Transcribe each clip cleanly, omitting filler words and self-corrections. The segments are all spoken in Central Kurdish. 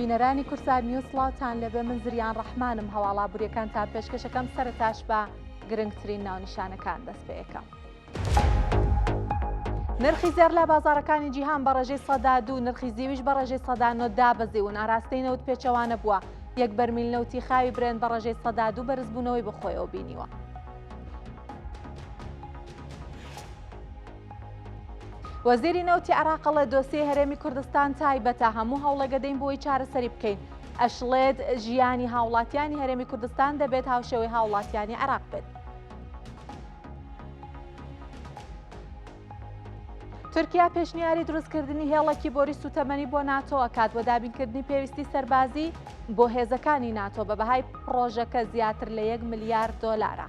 بینەرانی کورسار نیوز سڵاوتان لەبێ من زریان ڕەحمانم هەواڵا بوریەکانتان پێشکەشەکەم سەرەتاش بە گرنگترین ناونیشانەکان دەست پێ یەکەم. نرخی زێر لە بازارەکانی جیهان بە ڕێژەی سەدا 2 نرخی زیویش بە ڕێژەی سەدا 9 دابەزیون. ئاراستەی نەوت پێچەوانە بووە. یەک بەرمیل نەوتی خاوی برێن بە ڕێژەی سەدا 2 بەرزبوونەوەی بەخۆیەوە بینیوە. وەزیری نەوتی عێراقڵە دۆسیەی هەرێمی کوردستان تایبەتە هەموو هەوڵێگە دەین بۆی چارەسەری بکەین. ئەشڵێت ژیانی هاوڵاتیانی هەرێمی کوردستان دەبێت هاوشێوەی هاوڵاتیانی عێراق بێت. تورکیا پێشنیاری دروستکردنی هێڵێکی بۆری سوتەمەنی بۆ ناتۆ ئەکات بۆ دابینکردنی پێویستی سەربازی بۆ هێزەکانی ناتۆ بە بەهای پرۆژەکە زیاتر لە 1 ملیارد دۆلارە.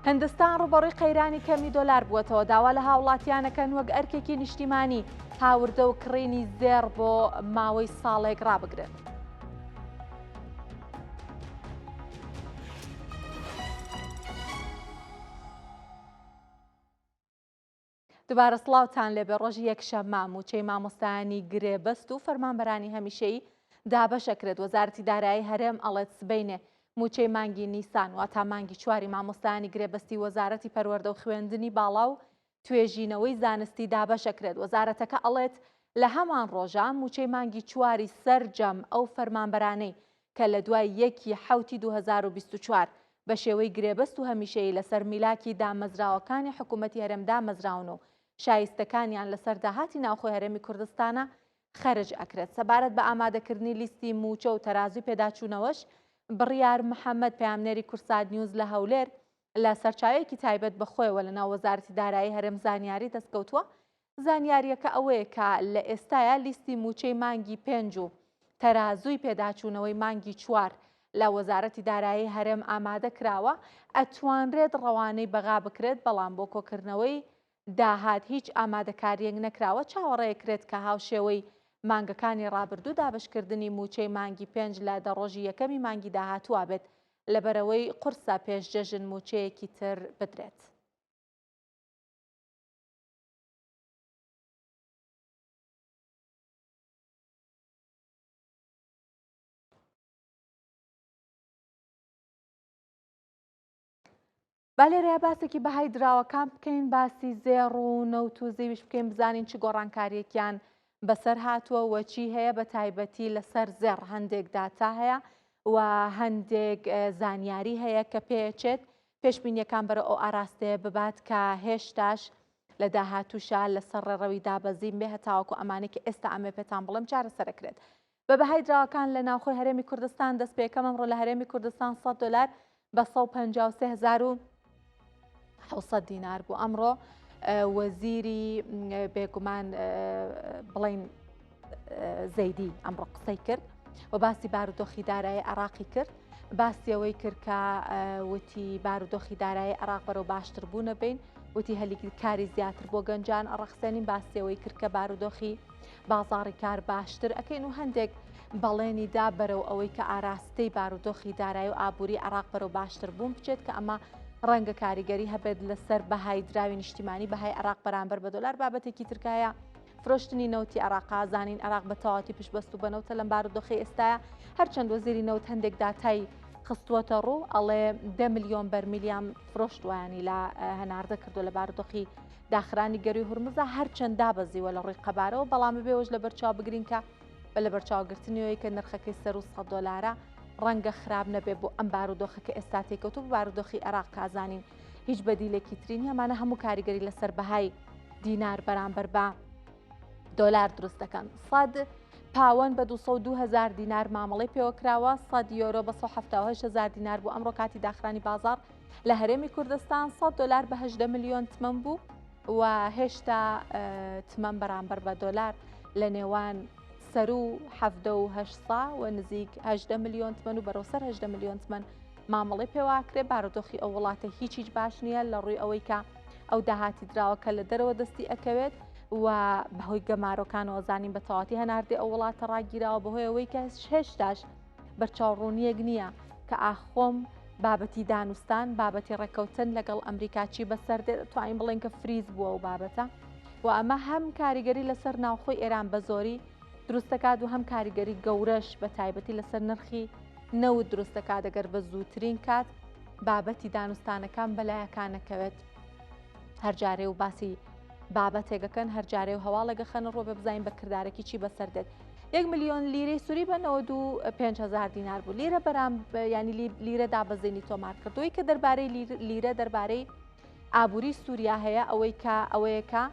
هندستان ڕوبەڕووی قەیرانی کەمی دۆلار بووەتەوە. داوا لە هاوڵاتیانەکەن وەک ئەرکێکی نیشتیمانی هاوردە و کڕینی زێر بۆ ماوەی ساڵێک ڕابگرێت. دووبارە سڵاوتان لێبێ. ڕۆژی یەکشەممە موچەی مامۆستایانی گرێبەست و فەرمانبەرانی هەمیشەیی دابەشەکرێت. وەزارەتی دارایی هەرێم ئەڵێت سبەینێ موچەی مانگی نیسان واتا مانگی چواری مامۆستایانی گرێبەستی وەزارەتی پەروەردە و خوێندنی باڵا و توێژینەوەی زانستی دابەشەکرێت. وەزارەتەکە ئەڵێت لە هەمان ڕۆژە موچەی مانگی چواری سەرجەم ئەو فەرمانبەرانەی کە لە دوای 1 2024 بە شێوەی گرێبەست و هەمیشەیی لەسەر میلاکی دامەزراوەکانی حکوومەتی هەرێم دامەزراون و شایستەکانیان لەسەر داهاتی ناوخۆی هەرێمی کوردستانە خەرج ئەکرێت. سەبارەت بە ئامادەکردنی لیستی موچە و تەرازوی پێداچوونەوەش بڕیار محەممەد پەیامنێری کورساد نیوز لە هەولێر لە سەرچاوەیەکی تایبەت بەخۆیەوە لە ناو وەزارەتی دارایی هەرێم زانیاری دەستکەوتووە. زانیاریەکە ئەوەیە کە لە ئێستاە لیستی موچەی مانگی 5 و تەرازوی پێداچوونەوەی مانگی 4 لە وەزارەتی دارایی هەرێم ئامادە کراوە. ئەتوانرێت ڕەوانەی بەغا بکرێت بەڵام بۆ کۆکردنەوەی داهات هیچ ئامادەکاریەک نەکراوە. چاوەڕێیەکرێت کە هاوشێوەی مانگەکانی ڕابردوو دابشکردنی موچەی مانگی 5 لە دەڕۆژی یەکەمی مانگی داهاتووە بێت لەبەرەوەی قورسە پێشجەژن موچەیەکی تر بدرێت. با لێرەیە باسێکی بەهای دراوەکان بکەین، باسی زێڕ و نەوت و زەویش بکەین، بزانین چ گۆڕانکاریەکیان بەسەر هاتووە و چی هەیە بە تایبەتی لەسەر زێڕ. هەندێک داتا هەیە و هەندێک زانیاری هەیە کە پێچێت پێشبینیەکان بەرە ئەو ئاراستەیە ببات کە هێشتاش لە داهاتووشە لەسەر ڕێڕەوی دابەزیم بێ هەتاوەکو ئەمانێکی ئێستا ئەمێ پێتان بڵێم چارەسەرەکرێت. بە بەهای دراوەکان لە ناوخۆی هەرێمی کوردستان دەست پێکەم ئەمڕۆ لە هەرێمی کوردستان $100 بە 153,700 دینار بوو. ئەمڕۆ وەزیری بێگومان بڵین زەیدی ئەمڕۆ قسەی کرد و باسی بارودۆخی دارایی عێراقی کرد. باسی ئەوەی کرد کە وتی بارودۆخی دارایی عێراق بەرەو باشتر بوونە بین، وتی هەلیکی کاری زیاتر بۆ گەنجان ئەڕەخسێنین. باسی ئەوەی کرد کە بارودۆخی بازاڕی کار باشتر ئەکەین و هەندێک بەڵێنی دا بەرەو ئەوەی کە ئاراستەی بارودۆخی دارایی و ئابووری عێراق بەرەو باشتر بوون بچێت کە ئەمە ڕەنگە کاریگەری هەبێت لەسەر بەهای دراوی نیشتیمانی بەهای عێراق بەرامبەر بە دۆلار. بابەتێکی ترکایە فرۆشتنی نەوتی عێراق. زانین عێراق بە تەواتی پشتبەست و بەنەوتە لەم بارودۆخی ئێستاە. هەرچەند وەزیری نەوت هەندێک داتای خستووەتە ڕوو، ئەڵێ 10 ملیۆن بەرمیلیان فرۆشتوایانی لە هەناردە کردو لە بارودۆخی داخرانی گەروی هورمزە، هەرچەند دابەزیوە لە ڕووی قەبارەوە، بەڵام بێوەش لە بەرچاو بگرین کە بە لە بەرچاوگرتنیەوەی کە نرخەکەی سەر و $100 ڕەنگە خراپ نەبێ بۆ ئەم بارودۆخەکە ئێستا تێکەوتوو بە بارودۆخی عێراق. کازانین هیچ بەدیلێکی ترین هەمانە هەموو کاریگەری لەسەر بەهای دینار بەرامبەر بە دۆلار دروست دەکەن. 100 پاوەند بە 202,000 دینار مامەڵی پێوە کراوە. 100 یۆرۆ بە 178,000 دینار بوو. ئەمڕۆ کاتی داخرانی بازار لە هەرێمی کوردستان $100 بە 18 ملیۆن تمەن بوو و هێشتا تمەن بەرامبەر بە دۆلار لە نێوان سەر و 7,800 و نزیک 18 ملیۆن تمەن و بەرەو سەر 18 ملیۆن تمەن مامەڵی پێواکرێ. بارودۆخی ئەو وڵاتە هیچ باش نییە لە ڕووی ئەوەی کە ئەو داهاتی دراوەکە لە دەرەوە دەستی ئەکەوێت و بەهۆی گەمارۆکانەوە زانین بە تەواتی هەناردی ئەو وڵاتە ڕاگیراوە بەهۆی ئەوەی کە هێشتاش بەرچاوڕوونیەک نییە کە ئاخۆم بابەتی دانوستان بابەتی ڕێکەوتن لەگەڵ ئەمریکاچی بەسەر توانین بڵێن کە فریز بووە و بابەتە و ئەمە هەم کاریگەری لەسەر ناوخۆی ئێران بە زۆری دروست دەکات و هەم کاریگەری گەورەش بە تایبەتی لەسەر نرخی نەوت دروست دەکات دەگەر بە زووترین کات بابەتی دانوستانەکان بەلایەکانەکەوێت هەر جارێ و باسی بابەتێکەکەن هەر جارێ و هەواڵێگە خەنە ڕۆ بە بزین بە کردارێکی چی بەسەر دێت 1 ملیۆن لیرەی سووری بە 95,000 دینار بوو لیرە بەرام ینی لیرە دابەزێنی تۆمارکردەوەی کە دەربارەی لیرە دەربارەی ئابووری سووریا هەیە ئەوەیەکە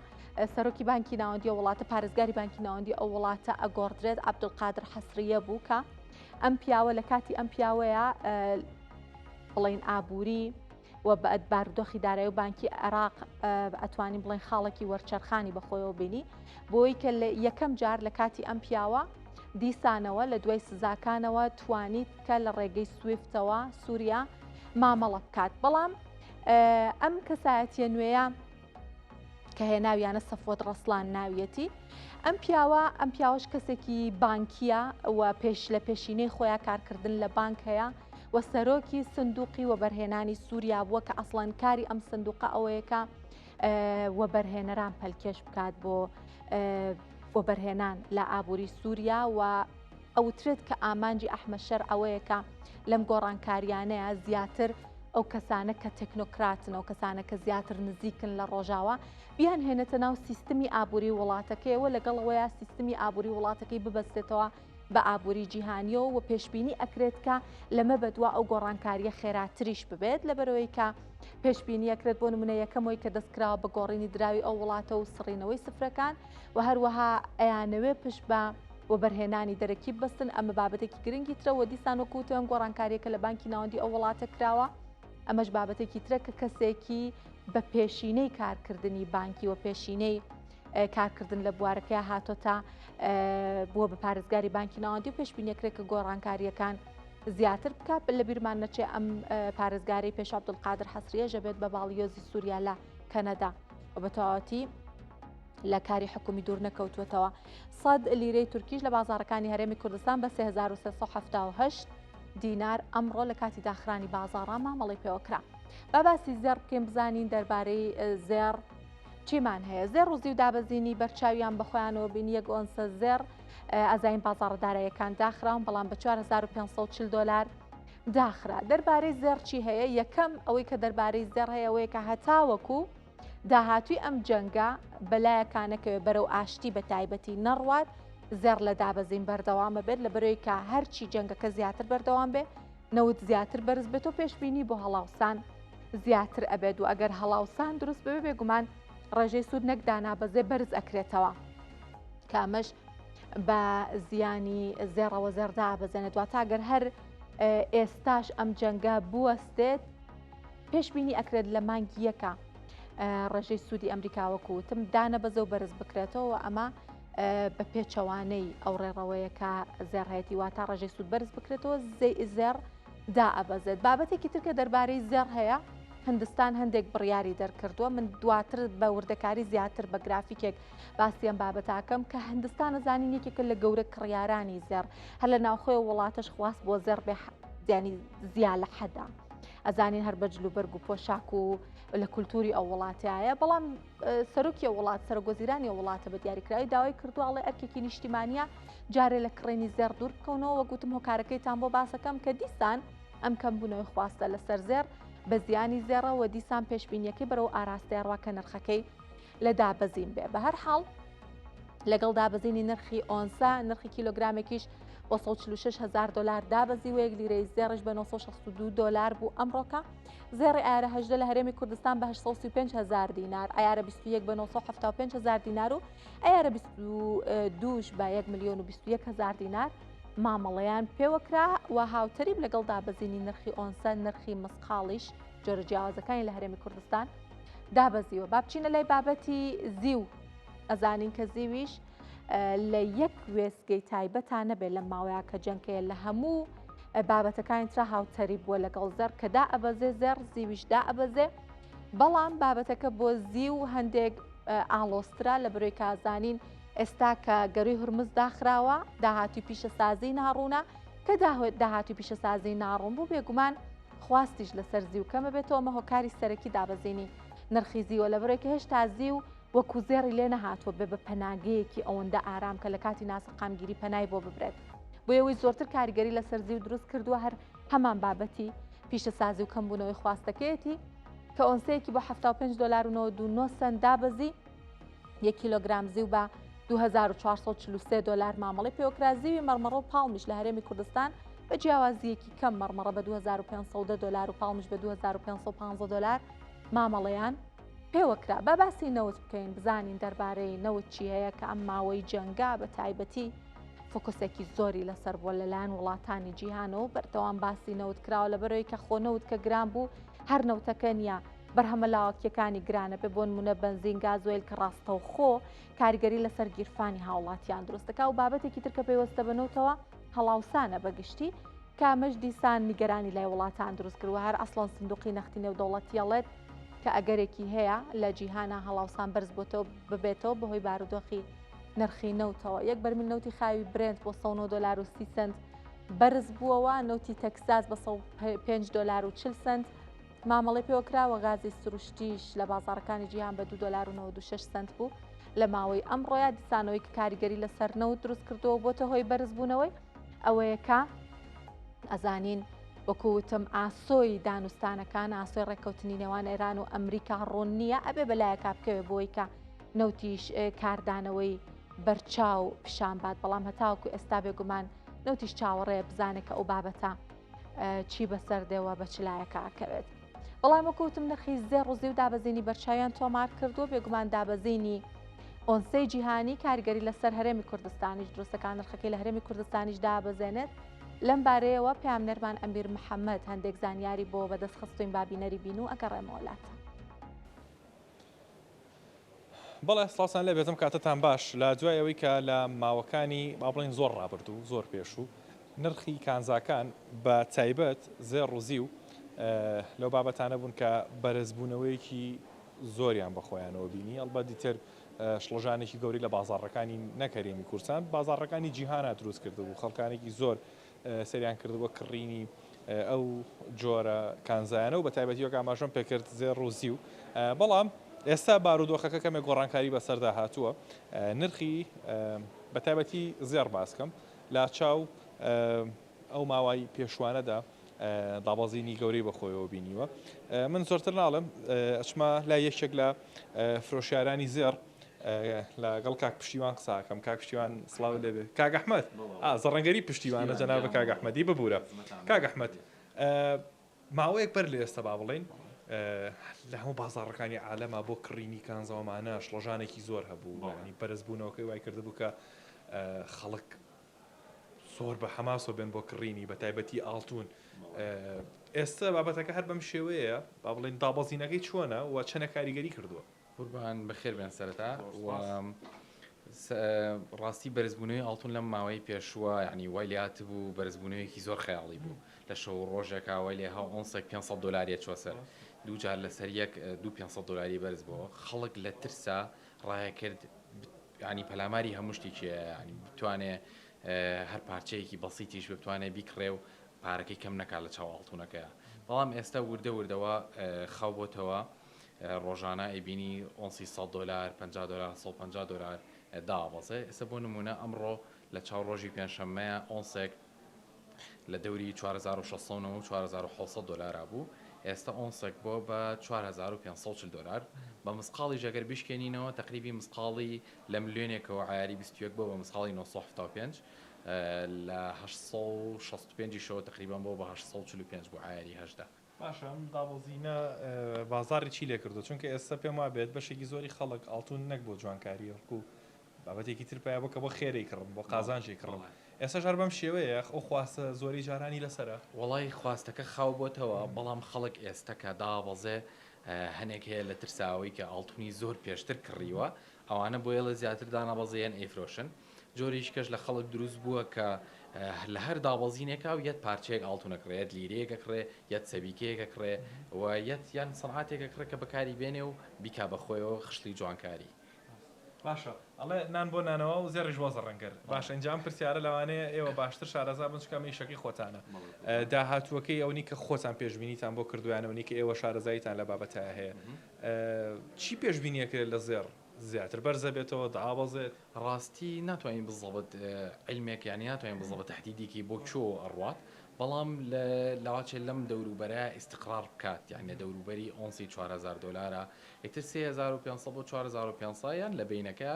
سەرۆکی بانکی ناوەندی وڵاتە پارێزگاری بانکی ناوەندی ئەو وڵاتە ئەگۆڕدرێت عەبدولقادر حەسریە بوو کە ئەم پیاوە لە کاتی ئەم پیاوەیە بڵین ئابووری و بە بارودۆخی دارایی و بانکی عێراق ئەتوانین بڵین خاڵێکی وەرچەرخانی بەخۆیەوە بینی بۆی کە لە یەکەم جار لە کاتی ئەم پیاوە دیسانەوە لە دوای سزاکانەوە توانیت کە لە ڕێگەی سویفتەوە سووریا مامەڵە بکات بەڵام ئەم کەسایەتیە نوێیە کە هەیە ناویانە سەفۆت ڕەسڵان ناویەتی ئەم پیاوەش کەسێکی بانکیە و لە پێشینەی خۆیان کارکردن لە بانک هەیە و سەرۆکی سندوقی وەبەرهێنانی سووریا بووە کە ئەسڵەن کاری ئەم سندوقە ئەوەیەکە وەبەرهێنەران پەلکێش بکات بۆ وەبەرهێنان لە ئابووری سووریا و ئەوترێت کە ئامانجی ئەحمەد ئەوەیەکە لەم گۆڕانکاریانەیە زیاتر ئەو کەسانە کە تەکنۆکراتن ئەو کەسانە کە زیاتر نزیکن لە ڕۆژاوە بیان هێنێتە ناو سیستمی ئابووری وڵاتەکەیەوە لەگەڵەوەیە سیستمی ئابووری وڵاتەکەی ببەستێتەوە بە ئابووری جیهانیەوە و پێشبینی ئەکرێت کە لەمە بەدووە ئەو گۆڕانکاریە خێراتریش ببێت لەبەرەوەی کە پێشبینی ئەکرێت بۆ نمونە یەکەمەوەی کە دەستکراوە بە گۆڕینی دراوی ئەو وڵاتە و سڕینەوەی سفرەکان و هەروەها ئەیانەوێ پشت بە وەبەرهێنانی دەرەکی بەستن ئەمە بابەتێکی گرنگی ترەوە دیسان وەکوتەوەم گۆڕانکاریەکە لە بانکی ناوەندی ئەو وڵاتە کراوە ئەمەش بابەتێکی ترە کە کەسێکی بە پێشینەی کارکردنی بانکی و پێشینەی کارکردن لە بوارەکەی هاتۆتا بووە بە پارێزگاری بانکی ناوەندی و پێشبینیەکرێت کە گۆڕانکاریەکان زیاتر بکات لە بیرمان نەچێ ئەم پارێزگاری پێش عەبدولقادر حەسریە ژەبێت بە باڵیۆزی سووریا لە کەنەدا و بە تەواوەتی لە کاری حکومی دوور نەکەوتوێتەوە 100 لیرەی تورکیش لە بازاڕەکانی هەرێمی کوردستان بە 3378 دینار ئەمڕۆ لە کاتی داخرانی بازاڕا مامەڵی پێوەکرا با باسی زێر بکەین بزانین دەربارەی زێر چیمان هەیە زێر ڕوزی و دابەزینی بەرچاویان بەخۆیانەوە بینی 1 ئۆنسە زێر ئەزاین بازاڕدارایەکان داخراون بەڵام بە 4540 دلار داخرا دەربارەی زێر چی هەیە یەکەم ئەوەی کە دەربارەی زێر هەیە ئەوەیە کە هەتاوەکو داهاتووی ئەم جەنگە بەلایەکانەکەوێ بەرەو ئاشتی بە تایبەتی نەڕوات زێر لە دابەزین بەردەوامە بێت لەبەرەوەی کە هەرچی جەنگەکە زیاتر بەردەوام بێ نەوت زیاتر بەرز بێت و پێشبینی بۆ هەڵاوسان زیاتر ئەبێت و ئەگەر هەڵاوسان دروست بێ بێگومان ڕێژەی سوود نەک دانابەزێ بەرز ئەکرێتەوە کامەش بە زیانی زێڕەوە زێردا بەزێنێت دواتە ئەگەر هەر ئێستاش ئەم جەنگە بوەستێت پێشبینی ئەکرێت لە مانگی یەکە ڕێژەی سوودی ئەمریکا وەکوتم دانەبەزە و بەرز بکرێتەوە ئەمە بە پێچەوانەی ئەو ڕێڕەوەیەکە زێڕهەتی واتە ڕێژەی سوود بەرز بکرێتەوە زێر دا ئەبەزێت بابەتێکی ترکە دەربارەی زێر هەیە هندستان هەندێک بڕیاری دەرکردووە من دواتر بە وردەکاری زیاتر بە گرافیکێک باسیەم بابەتاکەم کە هندستان زانین یەکێکە لە گەورە کڕیارانی زێر هەر لە ناوخۆی وڵاتەش خواست بۆ زێر بێ ینی زیاد لە حەدا ئەزانین هەر بەجل و بەرگ و پۆشاک و لە کولتوری ئەو وڵاتایە بەڵام سەرۆکی وڵات سەرگۆزیرانی وڵاتە بە دیاریکراوی داوای کردوواڵێ ئەرکێکی نیشتیمانیە جارێ لە کڕێنی زێر دوور بکەونەوە وەگوتم هۆکارەکەیتان بۆ باسەکەم کە دیسان ئەم کەمبوونەوەی خواستە لەسەر زێر بە زیانی زێڕەوە دیسان پێشبینیەکەی بەرەو ئاراستەی ڕواکە نرخەکەی لە دابەزین بێ بە هەر حاڵ لەگەڵ دابەزینی نرخی ئۆنسا نرخی کیلۆگرامێکیش بۆ 146,000 دلار دابەزی و 1 لیرەی زێڕش بە 962 دلار بوو ئەمڕۆکە زێڕی ئایارە هەژدە لە هەرێمی کوردستان بە 835,000 دینار ئایارە 21 بە 975,000 دینار و ئایارە 22 بە 1,021,000 دینار مامەڵەیان پێوەکرا و هاوتەریب لەگەڵ دابەزینی نرخی ئۆنسە نرخی مسقاڵیش جۆرە جیاوازەکانی لە هەرێمی کوردستان دابەزیوە با بچینە لای بابەتی زیو ئەزانین کە زیویش لە یەک وێستگەی تایبەتان نەبێت لە ماوەیە کە جەنگەیە لە هەموو بابەتەکانی ترا هاوتەری بووە لەگەڵ زەر کە دا ئەبەزێ زێر زیویش دا ئەبەزێ بەڵام بابەتەکە بۆ زیو هەندێک ئاڵۆسترا لە بەرۆی کازانین ئێستا کە گەروی هورمز داخراوە داهاتوی پیشەسازی ناڕوونە کە داهاتوی پیشەسازی ناڕوون بوو بێگومان خواستیش لەسەر زیو کەمە بێتەوە مە هۆکاری سەرەکی دابەزینی نرخی زیوە لە بەرۆی کە هێشتا زیو وەکو زێڕی لێ نەهاتوە بێ بە پەناگەیەکی ئەوەندە ئارام کە لە کاتی ناسەقامگیری پەنای بۆ ببرێت بۆ ئەوەی زۆرتر کاریگەری لەسەر زیو دروست کردووە هەر هەمان بابەتی پیشە سازی و کەمبوونەوەی خواستەکەیەتی کە ئۆنسەیەکی بۆ 75 دلار و 99 سنت دابەزی 1 کیلۆگرام زیو بە 2443 دلار مامەڵی پێوەکرازیوی مەرمەڕە و پاڵمیش لە هەرێمی کوردستان بە جیاوازیەکی کەم مەرمەڕە بە 2500 دلار و پاڵمیش بە 2550 دلار مامەڵەیان پێوەکرا بە باسی نەوت بکەین بزانین دەربارەی نەوت چی هەیە کە ئەم ماوەی جەنگا بە تایبەتی فۆکوسێکی زۆری لەسەر بۆ لەلایەن وڵاتانی جیهانەوە بەردەوام باسی نەوت کراوە لەبەرەوەی کە خۆنەوت کە گران بوو هەر نەوتەکە نیە بەرهەمە لاوەکیەکانی گرانە پێ بۆ نمونە بنزین گازۆیل کە ڕاستەوخۆ کاریگەری لەسەر گیرفانی هاوڵاتیان دروستەکە و بابەتێکی ترکە پێوەستە بنەوتەوە هەڵاوسانە بەگشتی کامەش دیسان نیگەرانی لای وڵاتان دروست کردووە هەر ئەسڵان سندوقی نەختی نێودەوڵەتیەڵێت کە ئەگەرێکی هەیە لە جیهانە هەڵاوسان بەرز ببێتەوە بەهۆی بارودۆخی نرخی نەوتەوە یەک بەرمیل نەوتی خاوی برنت بۆ 109 دلار و 30 سنت بەرز بووەوە نەوتی تەکساس بە 5 دلار و 40 سنت مامەڵی پێوەکراوە غازی سروشتیش لە بازارەکانی جیهان بە 2 دلار و 96 سنت بوو لە ماوەی ئەمڕۆیە دیسانەوەی کە کاریگەری لەسەر نەوت دروست کردەوە بۆتە هۆی بەرزبوونەوەی ئەوەیە کە ئەزانین وەکوتم ئاسۆی دانوستانەکان ئاسۆی ڕێککەوتنی نێوان ئێران و ئەمریکا ڕوون نییە ئەبێ بەلایەکە بکەوێ بۆی کە نەوتیش کاردانەوەی بەرچاو پیشانبات بەڵام هەتاوکو ئێستا بێگومان نەوتیش چاوەڕێ بزانێت کە ئەو بابەتە چی بەسەر دێوە بە چلایەکە ئەکەوێت بەڵام وەکوتم نرخی زێڕ و زی و دابەزینی بەرچاویان تۆمار کردووە بێگومان دابەزینی ئۆنسەی جیهانی کاریگەری لەسەر هەرێمی کوردستانیش دروستەکان نرخەکەی لە هەرێمی کوردستانیش دابەزێنێت لەم بارەیەوە پامنەرمان ئەمیر محەممەد هەندێک زانیاری بۆ بەدەست خستوین بابینەری بین و ئەگەڕێمەوەلاتە بەڵێ سڵاوسان لێ بێتم کاتتان باش لە دوای ئەوەی کە لە ماوەکانی با بڵین زۆر ڕابرد و زۆر پێش و نرخی کانزاکان بە تایبەت زێڕ و زی و لەو بابەتانە بوون کە بەرزبوونەوەیەکی زۆریان بەخۆیانەوە بینی ئەلبەت دیتر شڵۆژانێکی گەوری لە بازاڕەکانی نەکەرێمی کورسان بازاڕەکانی جیهانە دروست کردبوو خەڵکانێکی زۆر سەریان کردبووە کڕینی ئەو جۆرە کانزایانە و بە تایبەتیەوە ئاماژەم پێکرد زێڕ و زی و بەڵام ئێستا بارودۆخەکە کەمێک گۆڕانکاری بەسەردا هاتووە نرخی بە تایبەتی زێڕ باسکەم لا چاو ئەو ماوای پێشوانەدا دابەزینی گەورەی بەخۆیەوە بینیوە من زۆرتر ناڵم ئەچمە لا یەکێک لە فرۆشیارانی زێڕ لەگەڵ کاک پشتیوان قساکەم کاک پشتیوان سڵاو لێبێ کاک ئەحمەد زەڕەنگەری پشتیوانە جەنابە کاک ئەحمەدی ببوورە کاک ئەحمەد ماوەیەک بەر لە ئێستا با بڵێن لە هەموو بازاڕەکانی عالەما بۆ کڕینی کانزەوەمانە شڵۆژانێکی زۆر هەبوو ینی بەرزبوونەوەکەی وای کرده بوو کە خەڵک زۆر بە حەماسۆ بێن بۆ کڕینی بە تایبەتی ئاڵتون ئێستا بابەتەکە هەر بەم شێوەیە با بڵێن دابەزینەکەی چۆنە و چەنە کاریگەری کردووە قوربان بەخێر بێن سەرەتا ڕاستی بەرزبوونەوەی ئاڵتون لەم ماوەی پێشووە یعنی وای لات بوو بەرزبوونەوەیەکی زۆر خەیاڵی بوو لە شەو ڕۆژێکا وای لێ هاو ئۆنسێک 500 دلاریە چوە سەر دووجار لەسەر یەک 2500 دلاری بەرز بووە خەڵک لە ترسا ڕایە کرد ینی پەلاماری هەموو شتێکیە ینی بتوانێت هەر پارچەیەکی بەسیتیش بتوانێت بیکڕێ و پارەکەی کەم نەکات لە چاو ئاڵتونەکەیە بەڵام ئێستا وردە وردەوە خەو بۆتەوە ڕۆژانە ئەیبینی ئۆنسی 100 دلار 50 دلار 150 دلار دابەزێ ئێستا بۆ نمونە ئەمڕۆ لە چاو ڕۆژی پێنجشەممەیە ئۆنسێک لە دەوری 4600 و 4700 دلار بوو ئێستا ئۆنسێک بۆ بە 4540 دلار بە مسقاڵی ژەگەر بشکێنینەوە تقریبی مسقاڵی لە ملیۆنێکەوە عیاری 21 بۆ بە مسقاڵی 975 لە 865 شەوە تقریبان بۆ بە 845 بۆ عیاری هەشدا باشە ئەم دابەزینە بازاری چی لێ کردو چونکە ئێستا پێم وا بێت بەشێکی زۆری خەڵک ئاڵتون نەک بۆ جوانکاری وەکو بابەتێکی تر پێیا بکە بۆ خێرەی کڕم بۆ قازانجێ کڕم ئێستا ژار بەم شێوەیە ئەو خواستە زۆری جارانی لەسرە وڵی خواستەکە خاو بۆتەوە بەڵام خەڵک ئێستا کە دابەزێ هەنێک هەیە لە ترساوی کە ئاڵتونی زۆر پێشتر کڕیوە ئەوانە بۆ ئێڵە زیاتر دانابەزیان ئەیفرۆشن جۆریش کەش لە خەڵک دروست بووە کە لە هەر دابەزینێکا و یەت پارچەیەک ئاڵتونەکڕێت لیرەیەکە کڕێ یەت سەبیکەیەکە کڕێ و یەت یان سەنعاتێکە کڕێ کە بەکاری بێنێ و بیکا بەخۆیەوە خشتی جوانکاری باشە ئەڵێ نان بۆ نانەوە و زێڕیش وەزە ڕەنگەر باش ئەنجام پرسیارە لەوانەیە ئێوە باشتر شارەزا بن چکەمە ئیشەکەی خۆتانە داهاتووەکەی ئەوەی کە خۆتان پێشبینیتان بۆ کردویانەوەنی کە ئێوە شارەزاییتان لە بابەتە هەیە چی پێشبینیەکرێت لە زێڕ زیاتر بەرزە بێتەوە دابەزێت ڕاستی ناتوانین بزڵبت علمێک یعنی ناتوانین بزڵبە تهدیدێکی بۆ چۆ ئەڕوات بەڵام لاواچێت لەم دەوروبەرە ئیستقرار بکات یعنی دەوروبەری ئۆنسی 4000 دلارە ئیتر 3500 بۆ 4500 یان لە بینەکە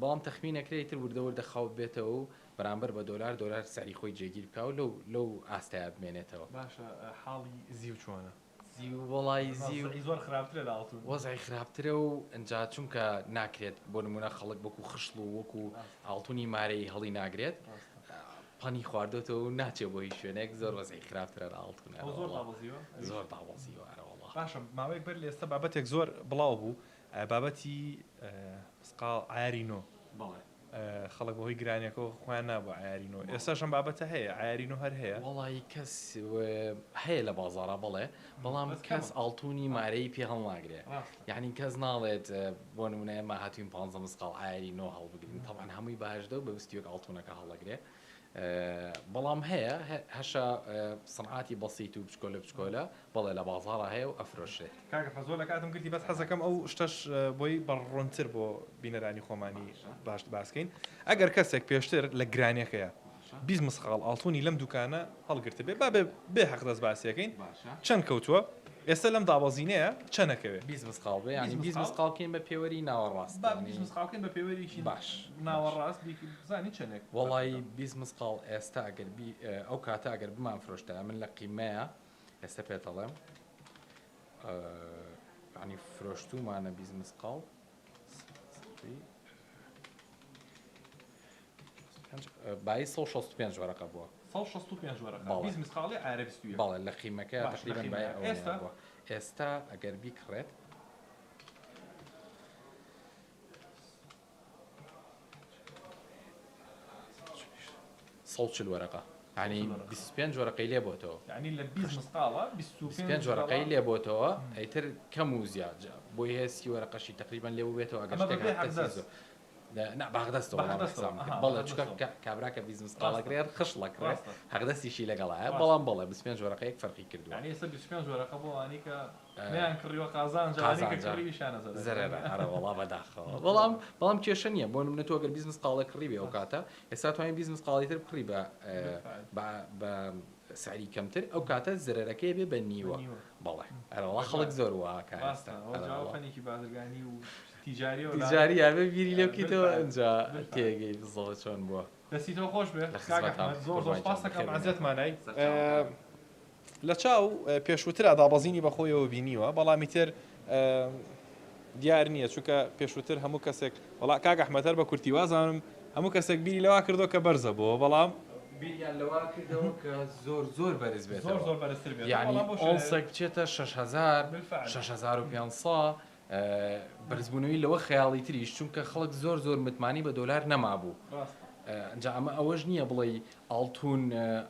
بەڵام تەخمینەکرێت ئیتر وردەوردە خاوت بێتەوە و بەرامبەر بە دلار سەری خۆی جێگیر بکە و لەو ئاستایە بمێنێتەوە. باشە حاڵی زیو چۆنە؟ وڵی زۆر خراپترە لە ئاڵتون وەزای خراپترە و ئەجا چونکە ناکرێت بۆ نمونە خەڵک وەکو خشل و وەکو ئاڵتونی مارەی هەڵی ناگرێت پانی خواردۆتەوە و ناچێت بۆ هیچ شوێنێک زۆر وەزای خراپترە لە ئاڵتونە زۆر داوەزیوە باشە ماوەیەک بەر لە ئێستا بابەتێک زۆر بڵاو بوو بابەتی سقال ئایرینۆ خەڵک بەهۆی گرانیەکە خۆیان نابوو ئایرینۆ ئێستاشم بابەتە هەیە ئایرینۆ هەر هەیە وڵی کەس هەیە لە بازارە بڵێ بەڵام کەس ئاڵتونی مارەی پێ هەڵ ناگرێت یعنی کەس ناڵێت بۆ نمونە ئێمە هاتوین 15 مسقال ئایرینۆ هەڵبگرین تەڵان هەمووی باشدە و بە وستیوەک ئاڵتونەکە هەڵەگرێت بەڵام هەیە هەشە سنعاتی بەسیت و بچکۆلە بەڵێ لە بازارە هەیە و ئەفرۆشێت کاکە فەزۆر لە کاتم گرتی بەس حەزەکەم ئەو شتەش بۆی بەڕۆنتر بۆ بینەرانی خۆمانی باش باسکەین ئەگەر کەسێک پێشتر لە گرانیەکەیە 20 مسقال ئاڵتونی لەم دوکانە هەڵگرتە بێ با بێ حەق دەست باسیەکەین چەند کەوتووە ئێستا لەم دابەزینەیە چەندەکەوێت 20 مسقال بێ ینی 20 مسقالکەین بە پێوەری ناوەڕاست 20 مسقالکەین بە پێوەریکی باش ناوەڕاست زانی چەندێک وڵی 20 مسقال ئێستا ئەگەر ئەو کاتە ئەگەر بمان فرۆشتە من لە قیمەیە ئێستا پێتەڵێم ینی فرۆشتومانە 20 مسقال بای 165 وەرەقە بووە 165 وەرەقە 20 مسقاڵی ئایرە 21 بەڵێ لە قیمەکە تقریباً بای ئەوە بووە ئێستا ئەگەر بیکڕێت سەڵ وەرەقە ینی 25 وەرەقەی لێ بۆتەوە ینی لە 20 مسقاڵە 25 وەرەقەی لێ بۆتەوە ئەیتر کەم و زیاد بۆی هێسی وەرەقەشی تقریباً لێ بێتەوە ئەگەر شتێک باغدەستەوە بەڵێ چکە کابراکە 20 مسقالەکرێت خشڵەکرێت هەغدەستیشی لەگەڵایە بەڵام بەڵێ 25 وەرەقەیەک فەرقی کردووە ینی ئێستا 25 وەرەقە بۆ ئەوانی کە نیان کڕیوە قازان جوانی کە کڕیویشانە زەرەرە هەرە وەڵا بەداخەوە بەڵام کێشە نییە بۆ نمونە تۆ ئەگەر 20 مسقالە کڕی بێ ئەو کاتە ئێستا توانین 20 مسقاڵی تر بکڕی بە سعری کەمتر ئەو کاتە زەرەرەکەی بێ بە نیوە بەڵێ هەرەوەڵا خەڵک زۆر واکە فەنێکی بازرگانی و تیجاری هەبێ بیری لێ بکەیتەوە ئەنجا تێگەی زۆر چۆن بووە دەستیتەوە خۆش بێ زۆر سپاسەکەم عەزیەتمانای لە چاو پێشووترا دابەزینی بەخۆیەوە بینیوە بەڵامی تر دیار نییە چونکە پێشووتر هەموو کەسێک وڵا کاک ئەحمەدەر بە کورتی وازانم هەموو کەسێک بیری لەوا کردو کە بەرزە بووە بەڵام بیریان لەوا کردەوە کە زۆر بەرز بێت زۆر بەرزتر بێت یعنی ئۆنسێک بچێتە 6000 6500 بەرزبوونەوەی لەوە خەیاڵی تریش چونکە خەڵک زۆر متمانی بە دۆلار نەمابوو ئەنجا ئەمە ئەوەش نییە بڵێ ئاڵتون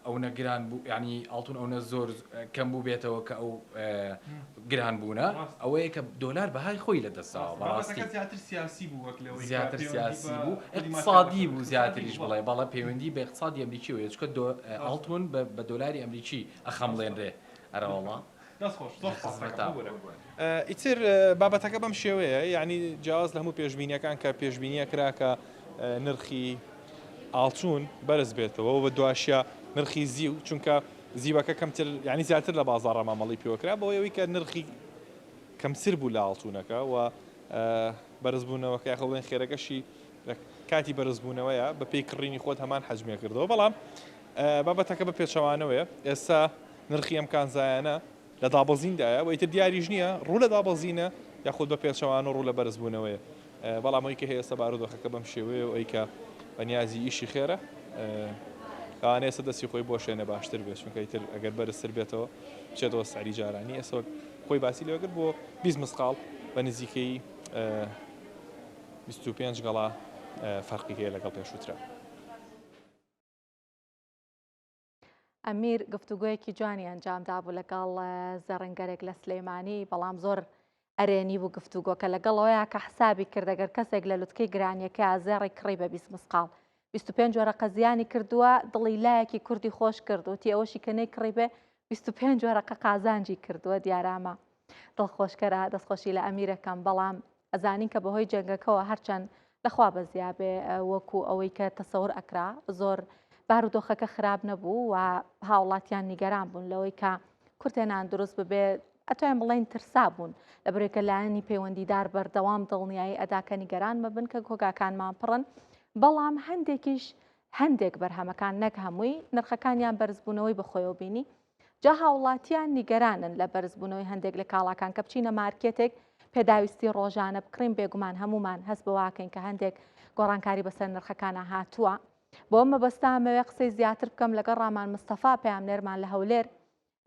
ئەو نەگران بوو ینی ئاڵتون ئەوە زۆر کەم بوو بێتەوە کە ئەو گران بوونە ئەوەیە کە دۆلار بەهای خۆی لەدەستاوە بەڕاستی زیاتر سیاسی بوو اقتصادی بوو زیاتریش بڵێ پەیوەندی بە اقتصادی ئەمریکیەوە چکە ئاڵتون بە دۆلاری ئەمریکی ئەخەمڵێنرێ ئەرەوەڵا ئیتر بابەتەکە بەم شێوەیە یعنی جیاواز لە هەموو پێشبینیەکان کە پێشبینیە کراکە نرخی ئاڵچوون بەرز بێتەوە و بە دواشە نرخی زیو چونکە زیوەکە کەمتر ینی زیاتر لە بازاڕە مامەڵی پێوەکرا بەوەی کە نرخی کەمتر بوو لە ئاڵچوونەکە و بەرزبوونەوەکە یاخەڵێن خێرەکەشی کاتی بەرزبوونەوەیە بە پێی کڕینی خۆت هەمان حەجمێ کردەوە بەڵام بابەتەکە بە پێچەوانەوەیە ئێستا نرخی ئەم کانزایانە لە دابەزیندایە و ئیتر دیاریش نییە ڕوو لە دابەزینە یاخود بە پێچەوان و ڕوو لە بەرزبوونەوەیە بەڵام ئەوی کە هەیە ئێستا بارودۆخەکە بەم شێوەیە و ئەوی کە بەنیازی ئیشی خێرە ئەوانە ئێستا دەستی خۆی بۆ شوێنە باشتر بێت چونکە ئیتر ئەگەر بەرزتر بێتەوە بچێتەوە سعری جارانی ئێستا خۆی باسی لێوە کرد بۆ 20 مسقال بە نزیکەی 25 گەڵا فەرقی هەیە لەگەڵ پێشووترە. ئەمیر گفتوگویەکی جوانی ئەنجامدا بوو لەگەڵ زەڕەنگەرێک لە سلەیمانی بەڵام زۆر ئەرێنی بوو گفتوگۆکە لەگەڵەوەیە کە حسابی کرد ئەگەر کەسێک لە لوتکەی گرانیەکە ئازێڕی کڕی بە 20 مسقال 25 وەرەقە زیانی کردووە دڵی لایەکی کوردی خۆش کردوتی ئەوەشی کە نەی کڕی بێ 25 وەرەقە قازانجی کردووە دیارامە دڵخۆشکەرە دەستخۆشی لە ئەمیرەکەم بەڵام ئەزانین کە بەهۆی جەنگەکەەوە هەرچەند لەخوا بەزیابێ وەکو ئەوەی کە تەسەور ئەکرا زۆر بارودۆخەکە خراپ نەبوو و هاوڵاتیان نیگەران بوون لەوەی کە کورتێنان دروست ببێت ئەتوانین بڵێن ترسا بوون لەبەرێکە لایەنی پەیوەندیدار بەردەوام دڵنیایی ئەداکە نیگەران مەبن کە کۆگاکانمان پڕن بەڵام هەندێک بەرهەمەکان نەک هەمووی نرخەکانیان بەرزبوونەوەی بەخۆیەوە بینی جا هاوڵاتیان نیگەرانن لە بەرزبوونەوەی هەندێک لە کاڵاکان کە بچینە مارکێتێک پێداویستی ڕۆژانە بکڕین بێگومان هەمومان هەست بەواکەین کە هەندێک گۆڕانکاری بەسەر نرخەکانە هاتووە بۆ مەبەستامەوێ قسەی زیاتر بکەم لەگەڵ ڕامان مستەفا پەیامنێرمان لە هەولێر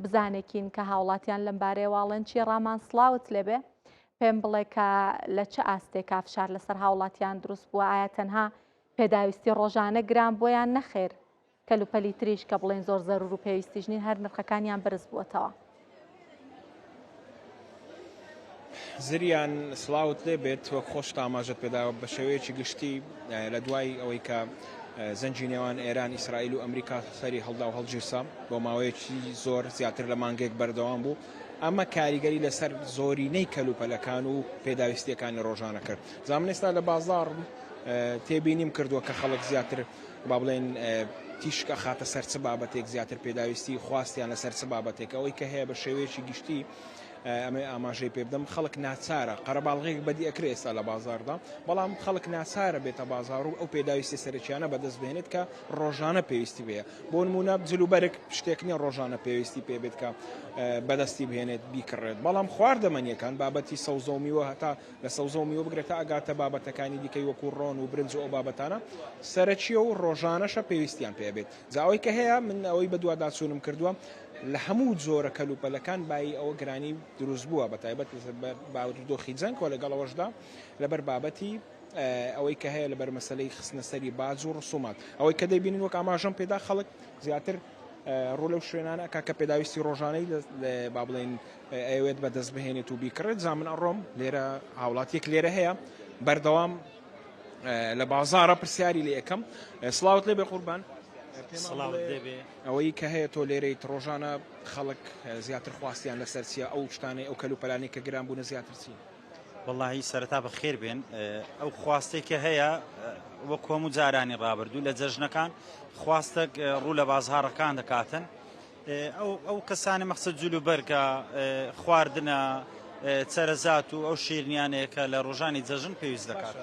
بزانێکین کە هاوڵاتیان لەم بارەیەواڵەن چی ڕامان سڵاوت لێبێ پێم بڵێ کە لە چه ئاستێک کافشار لەسەر هاوڵاتیان دروست بووە ئایا تەنها پێداویستی ڕۆژانە گران بۆیان نەخێر کەلوپەلی تریش کە بڵێن زۆر زەرور و پێویستیش نین هەر نرخەکانیان بەرز بووەتەوە. زریان سڵاوت لێ بێت وەک خۆش ئاماژەت پێداوە بە شێوەیەکی گشتی لە دوای ئەوەی کە زەنجی نێوان ئێران ئیسرائیل و ئەمریکا سەری هەڵدا و هەڵگیرسا بۆ ماوەیەکی زۆر زیاتر لە مانگێک بەردەوام بوو ئەمە کاریگەری لەسەر زۆرینەی کەلوپەلەکان و پێداویستیەکانی ڕۆژانە کرد. زانم ئێستا لە بازار تێبینیم کردووە کە خەڵک زیاتر با بڵێن تیشکە خاتە سەر چ بابەتێک زیاتر پێداویستی خواستیان لەسەر چ بابەتێک ئەوەی کە هەیە بە شێوەیەکی گشتی ئەمە ئاماژەی پێ بدەم خەڵک ناچارە قەرەباڵغێک بەدی ئەکرێ ئێستا لە بازاردا بەڵام خەڵک ناچارە بێتە بازار و ئەو پێداویستی سەرچیانە بەدەست بهێنێت کە ڕۆژانە پێویستی بێ بۆ نمونە جلوبەرێک شتێک نیە ڕۆژانە پێویستی پێبێت کە بەدەستی بهێنێت بیکڕێت بەڵام خواردەمەنیەکان بابەتی سەوزۆمیوە هەتا لە سەوزۆمیوە بگرێتە ئاگاتە بابەتەکانی دیکەی وەکو ڕۆن و برنج و ئەو بابەتانە سەرچیە و ڕۆژانەشە پێویستیان پێبێت جاوەی کە هەیە من ئەوەی بەدووا داچوونم کردووە لە هەموو جۆرە کەلوپەلەکان بای ئەوە گرانی دروست بووە بە تایبەت باودۆخی جەنگ و لەگەڵەوەشدا لەبەر بابەتی ئەوەی کە هەیە لەبەر مەسلەی خستنە سەری باج و ڕسومات ئەوەی کە دەبینین وەک ئاماژەم پێدا خەڵک زیاتر ڕوو لەو شوێنانە کە پێداویستی ڕۆژانەی با بڵێن ئەوێت بەدەست بهێنێت و بیکڕێت زامن ئەڕۆم لێرە هاوڵاتیەک لێرە هەیە بەردەوام لە بازارە پرسیاری لێ یەکەم سڵاوت لێ بێ قوربان ئەوەی کە هەیە تۆ لێرەی ڕۆژانە خەڵک زیاتر خواستیان لەسەر چیە ئەو شتانەی ئەو کەلوپەلانی کە گران بوونە زیاتر چی واللهی سەرەتا بە خێر بێن ئەو خواستێکە هەیە وەک هەموو جارانی ڕابردوو لە جەژنەکان خواستە ڕوو لە بازاڕەکان دەکاتن ئەو کەسانی مەقسەد جلوبەرکە خواردنە چەرەزات و ئەو شیرنیانەیە کە لە ڕۆژانی جەژن پێویست دەکات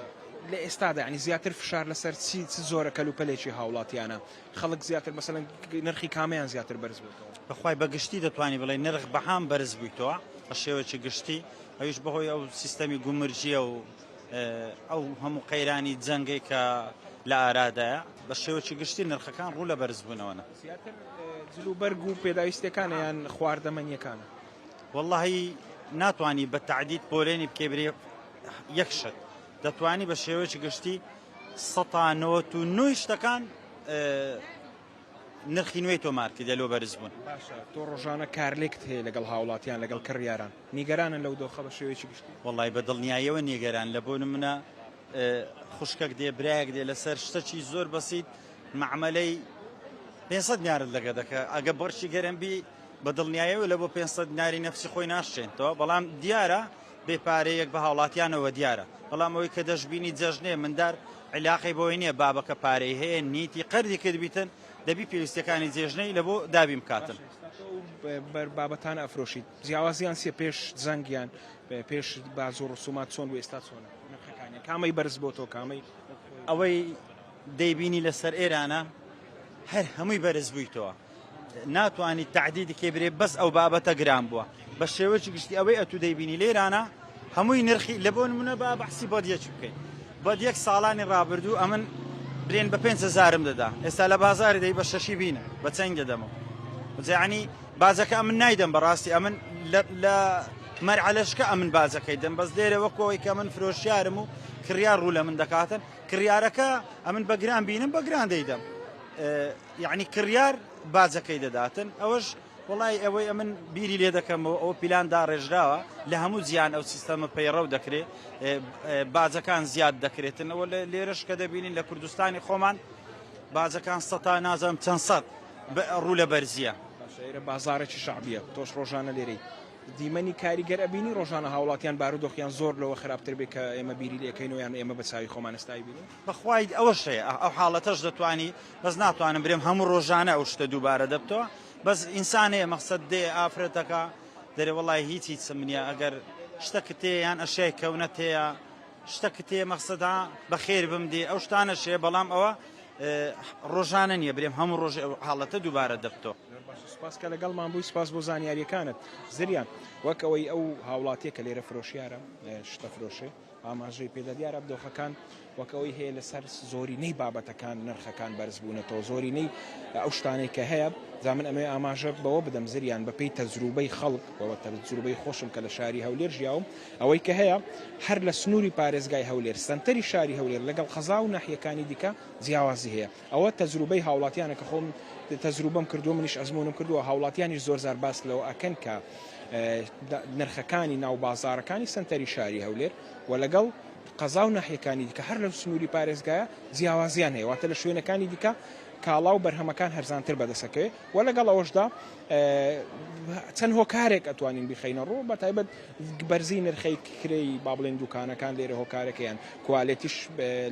لە ئێستادا ینی زیاتر فشار لەسەر چی زۆرە کەلوپەلێکی هاوڵاتیانە خەڵک زیاتر مەسەلەن نرخی کامیان زیاتر بەرز بوویتەوە بەخوای بە گشتی دەتوانی بڵێ نرخ بەهام بەرز بوویتەوە بە شێوەیەکی گشتی ئەویش بەهۆی ئەو سیستەمی گومرجیە و ئەو هەموو قەیرانی جەنگی کە لە ئارادایە بە شێوەیەکی گشتی نرخەکان ڕوو لە بەرز بوونەوەنە زیاتر جلوبەرگ و پێداویستەکانە یان خواردەمەنیەکانە واللهی ناتوانی بە تعدید پۆلێنی بکێبرێ یەک شت دەتوانی بە شێوەیەکی گشتی 199 شتەکان نرخی نوێی تۆمارکە دەلۆ بەرز بوون باشە تۆ ڕۆژانە کارلێکت هەیە لەگەڵ هاوڵاتیان لەگەڵ کڕیاران نیگەرانن لەو دۆخە بە شێوەیەکی گشتی وڵی بە دڵنیاییەوە نیگەران لە بۆ نمونە خوشکەک دێ برایەک دێ لەسەر شتەکی زۆر بەسیت معمەلەی 500 دیارت لەگە دەکە ئەگە بەرشی گەرمبی بە دڵنیایەوە لە بۆ 500 دیناری نەفسی خۆی ناشێنەوە بەڵام دیارە بێپارەیەک بە هاوڵاتیانەوە دیارە بەڵام ئەوەی کە دەشببینی جەژنێ مندار علاقی بۆی نییە بابەکە پارەی هەیە نیتی قەردی کردبیتن دەبی پێویستەکانی جێژنەی لە بۆ دابی بکاتن بابەتان ئەفرۆشیت جیاوازیان سێ پێش جەنگیان پێش باز و ڕسومات چۆن و ئێستا چۆنە نرخەکانی کامەی بەرز بۆ تۆ کامەی ئەوەی دەیبینی لەسەر ئێرانە هەر هەمووی بەرز بوویتەوە ناتوانانی تعدیدی کێبرێ بەس ئەو بابەتە گران بووە بە شێوەیەکی گشتی ئەوەی ئەتو دەیبینی لێرانە هەمووی نرخی لە بۆ نمونە بە بەحسی بۆدیەک بکەین بۆ یەک ساڵانی ڕابردوو ئەمن برێن بە 5,000 دەدا ئێستا لە بازاری دەی بە 6 بینە بە چەند دەدەمەوە جیانی بازەکە ئەمن نایدەم بەڕاستی ئەمن لە مەرعەلەشکە ئەمن بازەکەی دەم بەس دێرە وەکەوەی کە من فرۆشیارم و کڕیار ڕوو لە من دەکاتن کڕیارەکە ئەمن بەگران بینم بەگران دەیدەم یعنی کڕیار بازەکەی دەداتن ئەوەش وڵی ئەوەی ئەمن بیری لێ دەکەمەوە ئەو پیلاندا ڕێژراوە لە هەموو جیان ئەو سیستەمە پەیڕەو دەکرێت بازەکان زیاد دەکرێتن ئەوە لێرەش کە دەبینین لە کوردستانی خۆمان بازەکان سەتا نازانم چەند سەد ڕوو لە بەرزیە باشەیرە بازارێکی شعبیە تۆش ڕۆژانە لێرەی دیمەنی کاریگەر ئەبینی ڕۆژانە هاوڵاتیان بارودۆخیان زۆر لەوە خراپتر بێت کە ئێمە بیری لەکەین و یان ئێمە بەچاوی خۆمان ئێستای بینین بەخوای ئەوە شەیە ئەو حاڵەتەش دەتوانی بەس ناتوانم برێم هەموو ڕۆژانە ئەو شتە دووبارە دەبتەوە بەس ئینسانەیە مەقسەد دێ ئافرەتەکە دەرێ وەڵای هیچ سمنیە ئەگەر شتەکە تێ یان ئەشەی کەونە تەیە شتەکە تێ مەقسەدا بەخێر بمدێ ئەو شتانە شێ بەڵام ئەوە ڕۆژانە نییە برێم هەموو ڕۆژ حاڵەتە دووبارە دەبتەوە سپاس کە لەگەڵمان بووی سپاس بۆ زانیاریەکانت زریان وەک ئەوەی ئەو هاوڵاتیە کە لێرە فرۆشیارە شتە فرۆشێ ئاماژەی پێدا دیارە بدۆخەکان وەکەوەی هەیە لەسەر زۆرینەی بابەتەکان نرخەکان بەرزبوونەتەوە زۆرینەی ئەو شتانەی کە هەیە زامن ئەمێ ئاماژە بەوە بدەم زریان بەپێی تەجروبەی خەڵک بەوە تەجروبەی خۆشم کە لە شاری هەولێر ژیاوم ئەوەی کە هەیە هەر لە سنووری پارێزگای هەولێر سنتەری شاری هەولێر لەگەڵ خەزا و ناحیەکانی دیکە جیاوازی هەیە ئەوە تەجروبەی هاوڵاتیانە کە خۆم تەجروبەم کردو منیش ئەزمونم کردووە هاوڵاتیانیش زۆر زار باس لەوە ئەکەن کە نرخەکانی ناو بازارەکانی سنتەری شاری هەولێر و لەگەڵ قەزا و ناحیەکانی دیکە هەر لە سنووری پارێزگایە جیاوازیان هەیە واتە لە شوێنەکانی دیکە کاڵا و بەرهەمەکان هەرزانتر بەدەسەکەوێت و لەگەڵ ئەوەشدا چەند هۆکارێک ئەتوانین بخەینە ڕوو بە تایبەت بەرزی نرخەی کرێی با بڵێن دوکانەکان لێرە هۆکارەکەیان کوالێتیش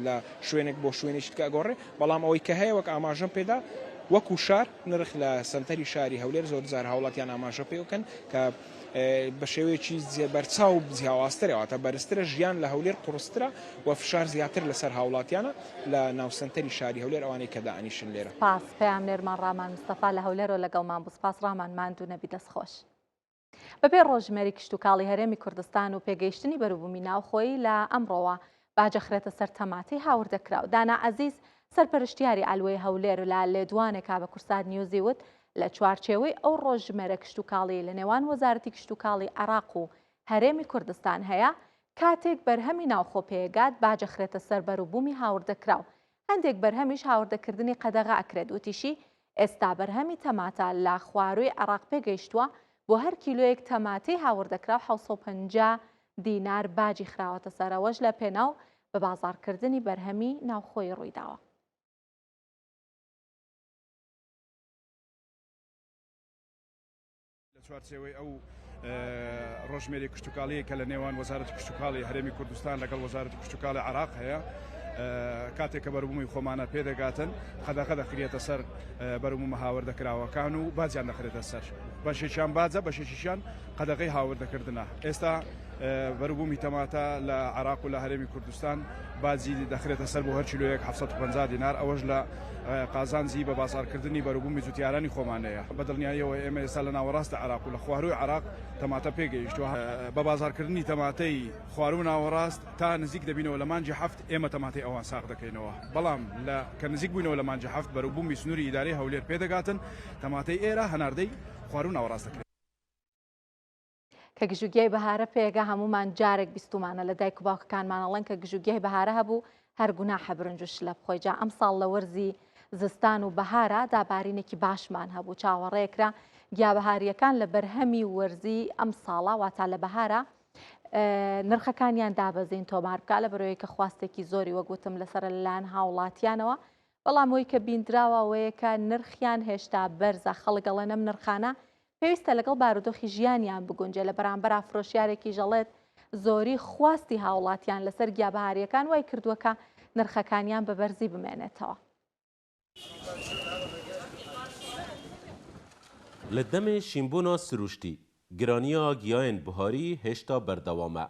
لە شوێنێک بۆ شوێنێکی گۆڕێ بەڵام ئەوەی کە هەیە وەک ئاماژەم پێدا وەکو شار نرخ لە سنتەری شاری هەولێر زۆر جار هاوڵاتیان ئاماژە پێوکەن کە بە شێوەیەکی بەرچاو جیاوازترەوەتە بەرزترە ژیان لە هەولێر قڕسترە و فشار زیاتر لەسەر هاوڵاتیانە لە ناوسنتەری شاری هەولێر ئەوانەی کە دائنیشن لێرە پاس پێیان لێرمان ڕامان مستەفا لە هەولێر و لەگەڵمان بوو سپاس ڕامان ماندوو نەبی دەستخۆش بەپێی ڕۆژمێری کشتتوکاڵی هەرێمی کوردستان و پێگەیشتنی بەروبوومی ناوخۆی لە ئەمڕۆوە باجەخرێتە سەر تەماتی هاوردەکراو دانا عەزیز سەرپەرشتیاری ئالوەی هەولێر لە لێدوانێکا بە کورسات نیوزی وت لە چوارچێوەی ئەو ڕۆژمێرە کشتتوکاڵی لە نێوان وەزارەتی کشتتوکاڵی عێراق و هەرێمی کوردستان هەیە کاتێک بەرهەمی ناوخۆ پێگات باجەخرێتە سەر بەروبوومی هاوردەکراو هەندێک بەرهەمیش هاوردەکردنی قەدەغا ئەکرێت وتیشی ئێستا بەرهەمی تەماتە لە خواروی عێراق پێگەیشتووە بۆ هەر کیلۆیەک تەماتی هاوردەکراو 750 دینار باجی خراوەتە سەرەوەش لە پێناو بە بازاڕکردنی بەرهەمی ناوخۆی ڕوویداوە چوارچێوەی ئەو ڕۆژمێری کشتتوکاڵی کە لە نێوان وەزارەتی کشتتوکاڵی هەرێمی کوردستان لەگەڵ وەزارەتی کشتتوکاڵی عێراق هەیە کاتێک کە بەروبوومی خۆمانە پێدەگاتن قەدەغە دەخرێتە سەر بەروبوومە هاوردەکراوەکان و بازیان دەخرێتە سەر بەشێکیان بازە بەشێکیشیان قەدەغەی هاوردەکردنە ئێستا بەروبوومی تەماتە لە عێراق و لە هەرێمی کوردستان بازی دەخرێتە سەر بۆ هەر کیلۆیەک 750 دینار ئەوەش لە قازانجی بە بازارکردنی بەروبوومی جوتیارانی خۆمانەیە بە دڵنیاییەوە ئێمە ئێستا لە ناوەڕاستە عێراق و لە خواروی عێراق تەماتە پێگەیشتووە بە بازارکردنی تەماتەی خوارو ناوەڕاست تا نزیک دەبینەوە لە مانجی هەفت ئێمە تەماتەی ئەوان ساغ دەکەینەوە بەڵام کە نزیک بووینەوە لە مانجی هەفت بەروبوومی سنووری ئیدارەی هەولێر پێدەگاتن تەماتەی ئێرە هەناردەی خوارو ناوەڕاست دەکرێت کە گژوگیای بەهارە پێگە هەمومان جارێک بیستمانە لە دایک و باوکەکانمانەڵەن کە گژوگیای بەهارە هەبوو هەر گوناحە برنج لە بخۆی جا ئەم ساڵ لە وەرزی زستان و بەهارە دابارینێکی باشمان هەبوو چاوەڕێکرا گیابەهاریەکان لە بەرهەمی وەرزی ئەم ساڵە واتە لە بەهارە نرخەکانیان دابەزین تۆمار بکە لە بەرەوەی کە خواستێکی زۆری وەگوتم لەسەر لەلاەن هاوڵاتیانەوە بەڵام ئەوەی کە بیندراوەوەیەکە نرخیان هێشتا بەرزە خەڵگەڵە نەم نرخانە پێویستە لەگەڵ بارودۆخی ژیانیان بگونجێ لە بەرامبەر فرۆشیارێکی ژەڵێت زۆری خواستی هاوڵاتیان لەسەر گیابەهاریەکان وای کردووەکە نرخەکانیان بە بەرزی بمێنێتەوە. لە دەمێ شینبوونا سروشتی گرانیە گیایên buharî hêşta berdewam e.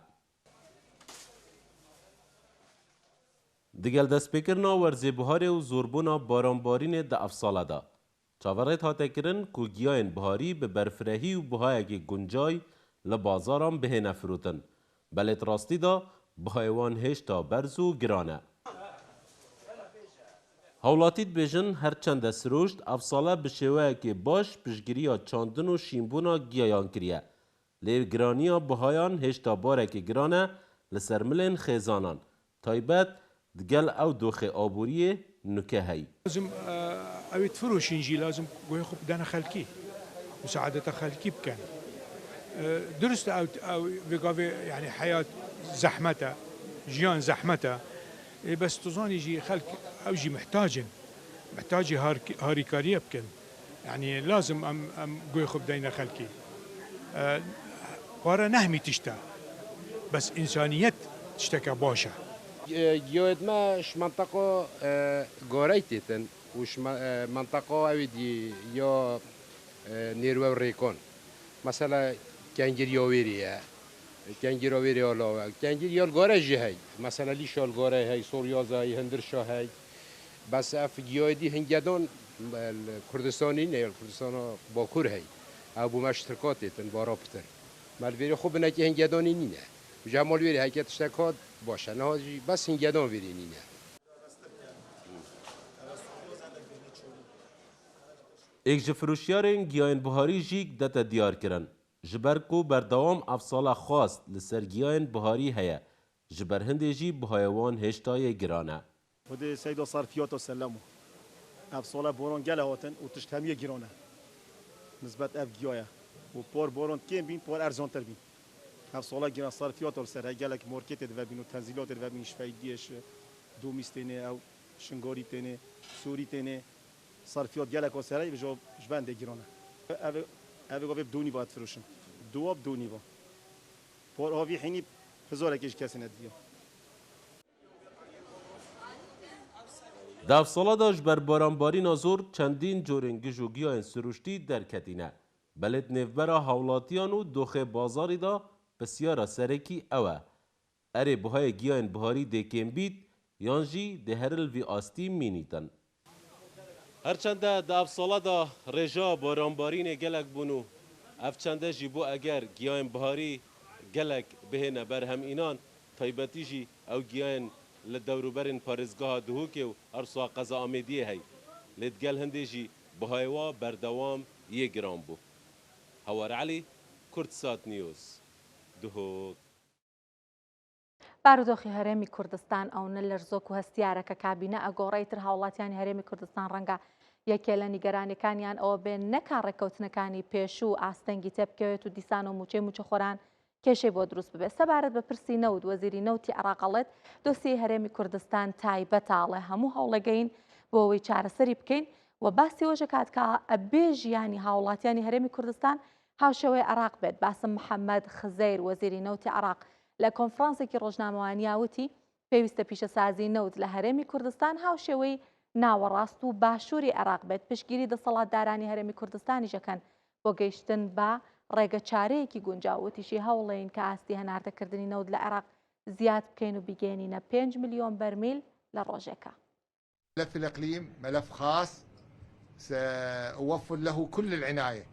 Digel destpêkirina werzêbuharê û zorbûna baranbarînê di efsala de. Çaverêt hate kirin ku giyayên buharî bi berfirehî û bihayekî guncay li bazaran bihêne firotin. Belêt rastî de bihayê wan hêşta berz û giran e. Hawlatî dibêjin herçend sirûşt efsala bi şêweyekê baş piştgiriya çandin û şînbûna giyayan kiriye. Lê giraniya bihayan hêşta barekê giran e li ser milên xêzanan. Taybet digel ew doxê aboriyê nuke hey. لازم أو تفروشين جي لازم وياخذ بدنا خلكي مساعدة خلكي بكن درست أو بقى يعني حياة زحمتها جيان زحمتها بس تظن يجي خلك أو جي محتاجة هاريكارية بكن يعني لازم أم وياخذ بدنا خلكي قارة نهمي تشتا بس إنسانية تشتكى باشا جواد ماش منطقة غوريتن وش منطقة أودي يا نيرو ريكون مثلا كانجر يويريا كانجر يويريا ولا كانجر يال غورج هاي مثلا ليش يال غورج هاي سوريا زي هندرشا هاي بس في جوادي هنجدون الكردستاني نه الكردستان باكور هاي أبو مشتركاتن بارابتر مالبيري خوب نكى هنجدوني نينه جمال ویری هایی که تشتکات باشه نه بس هنگدان ویری نینه ایک جفروشیارین گیاین بهاری جیک دتا دیار کرن جبر کو بردوام افصال خواست لسر گیاین بهاری هیا جبر هندی جی بهایوان هشتای گرانه ودي سيدو صار فيوتو سلمو افصال بورون گله هاتن و تشتهمیه گرانه نسبت اف گیایا و پور بورون کیم بین پور ارزان تر بین افصال گران صار فيوتو سر گلک مارکت دو بین و تنزیلات دو بین شفایدیش دومیستینه او شنگاری تنه سوری تنه صار فيوت گلک و سر جو جبنده گرانه اوه گفت دونی باید فروشن دو دونی با پور هاوی حینی هزار کش کسی ندیه در افصالاداش بر بارانباری نازور چندین جورنگی و گیاین سروشتی درکتینه بلد نفبرا حولاتیان و دوخه بازاری دا بسیارا سرکی اوه اره بهای گیاین بهاری دیکن بید یانجی دهرل وی آستی مینیتن هرچنده در افصالادا رجا بارانبارین گلک بونو افچنده جی بو اگر گیاین بهاری گلک بهنه برهم اینان تایبتی جی او گیاین لدوروبرن پارزگاه دهوکه و ارسا قضا آمیدیه هی لدگل هنده جی بهایوا بردوام یه گرام بو هوار علی کردسات نیوز دهوک بارودۆخی هەرێمی کوردستان ئەوە لەرزۆک و هەستیارەکە کابینە ئەگۆڕێتر هاوڵاتیانی هەرێمی کوردستان ڕەنگە یەکێ لە نیگەرانیەکانیان ئەوە بێن نەکا ڕێکەوتنەکانی پێشوو ئاستەنگی تێبکەوێت و دیسان و موچەی موچەخۆران کێشەی بۆ دروست ببێت سەبارەت بە پرسی نەود وەزیری نەوتی عێراقەڵێت دۆسیی هەرێمی کوردستان تایبەتاڵێ هەموو هەوڵەگەین بۆ ئەوەی چارەسەری بکەین و باسی ئەوەش کات کە ئەبێ ژیانی هاوڵاتیانی هەرێمی کوردستان هاوشێوەی عێراق بێت باسم محەممەد خزەیر وەزیری نەوتی عێراق لە کۆنفرانسێکی ڕۆژنامەوانیا وتی پێویستە پیشەسازی نەوت لە هەرێمی کوردستان هاوشێوەی ناوەڕاست و باشووری عێراق بێت پشگیری دەسەڵاتدارانی هەرێمی کوردستانی ژەکەن بۆ گەیشتن بە ڕێگە چارەیەکی گونجاوتیشی هەوڵێن کە ئاستی هەناردەکردنی نەوت لە عێراق زیاد بکەین و بیگەێنینە 5 ملیۆن بەرمیل لە ڕۆژێکە. ملف الإقليم ملف خاص سأوفر له كل العناية.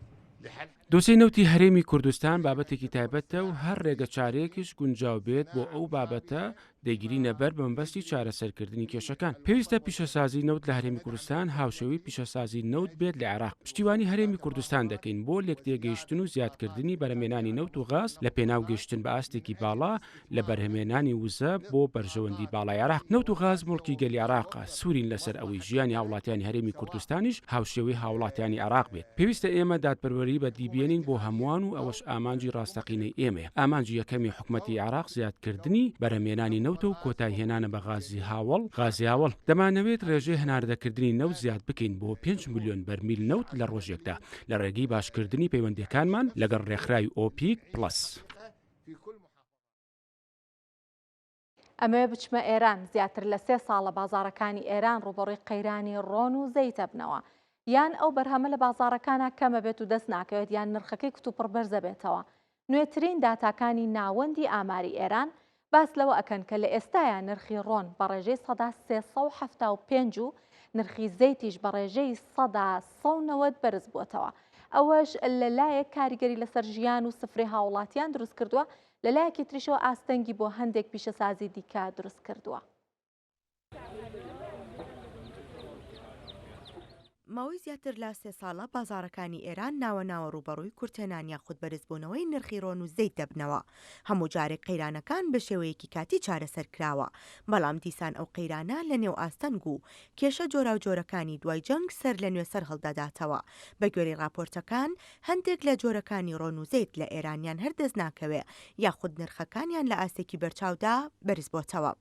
دۆسەی نەوتی هەرێمی کوردستان بابەتێکی تایبەتە و هەر ڕێگە چارەیەکیش گونجاو بێت بۆ ئەو بابەتە دەگیرینە بەر بەمبەستی چارەسەرکردنی کێشەکان. پێویستە پیشەسازی نەوت لە هەرێمی کوردستان هاوشێوەی پیشەسازی نەوت بێت لە عێراق. پشتیوانی هەرێمی کوردستان دەکەین بۆ لێکتێگەیشتن و زیادکردنی بەرهەمێنانی نەوت و غاز لە پێناو گەیشتن بە ئاستێکی باڵا لە بەرهەمێنانی وزە بۆ بەرژەوەندی باڵای عێراق. نەوت و غاز مڵکی گەلی عێراقە سوورین لەسەر ئەوەی ژیانی هاوڵاتیانی هەرێمی کوردستانیش هاوشێوەی هاوڵاتیانی عێراق بێت. پێویستە ئێمە دادپەروەری بەدیبێنین بۆ هەمووان و ئەوەش ئامانجی ڕاستەقینەی ئێمە. ئامانجی یەکەمی حکوومەتی عێراق زیادکردنی بەرهەمێنانی نەوت و کۆتایهێنانە بە غازی هاوڵ دەمانەوێت ڕێژەی هەناردەکردنی نەوت زیاد بکەین بۆ 5 ملیۆن بەرمیل نەوت لە ڕۆژێکدا لە ڕێگەی باشکردنی پەیوەندیەکانمان لەگەڵ ڕێکخراوی ئۆپیک پلس. ئەمەوێ بچمە ئێران زیاتر لە 3 ساڵە بازارەکانی ئێران ڕوبەڕووی قەیرانی ڕۆن و زەیتە بنەوە. یان ئەو بەرهەمە لە بازارەکانە کەمە بێت و دەست ناکەوێت یان نرخەکەی کت و پڕبەرزە بێتەوە. نوێترین داتاکانی ناوەندی ئاماری ئێران باس لەوە ئەکەن کە لە ئێستاە نرخی ڕۆن بە ڕێژەی 375 و نرخی زەیتیش بە ڕێژەی 190 بەرز بووەتەوە. ئەوەش لەلایەک کاریگەری لەسەر ژیان و سفرەی هاوڵاتیان دروست کردووە لەلایەکی تریشەوە ئاستەنگی بۆ هەندێک پیشەسازی دیکە دروست کردووە. ماوەی زیاتر لە 3 ساڵە بازارەکانی ئێران ناوە ڕوبەڕووی کورتێنان یاخود بەرزبوونەوەی نرخی ڕۆن و زەیت دەبنەوە. هەموو جارێک قەیرانەکان بە شێوەیەکی کاتی چارەسەر کراوە. بەڵام دیسان ئەو قەیرانە لە نێو ئاستەنگ و کێشە جۆرا و جۆرەکانی دوای جەنگ سەر لە نوێسەر هەڵدەداتەوە. بە گوێرەی راپۆرتەکان هەندێک لە جۆرەکانی ڕۆن و زەیت لە ئێرانیان هەردەست ناکەوێ یاخود نرخەکانیان لە ئاستێکی بەرچاودا بەرز بۆتەوە.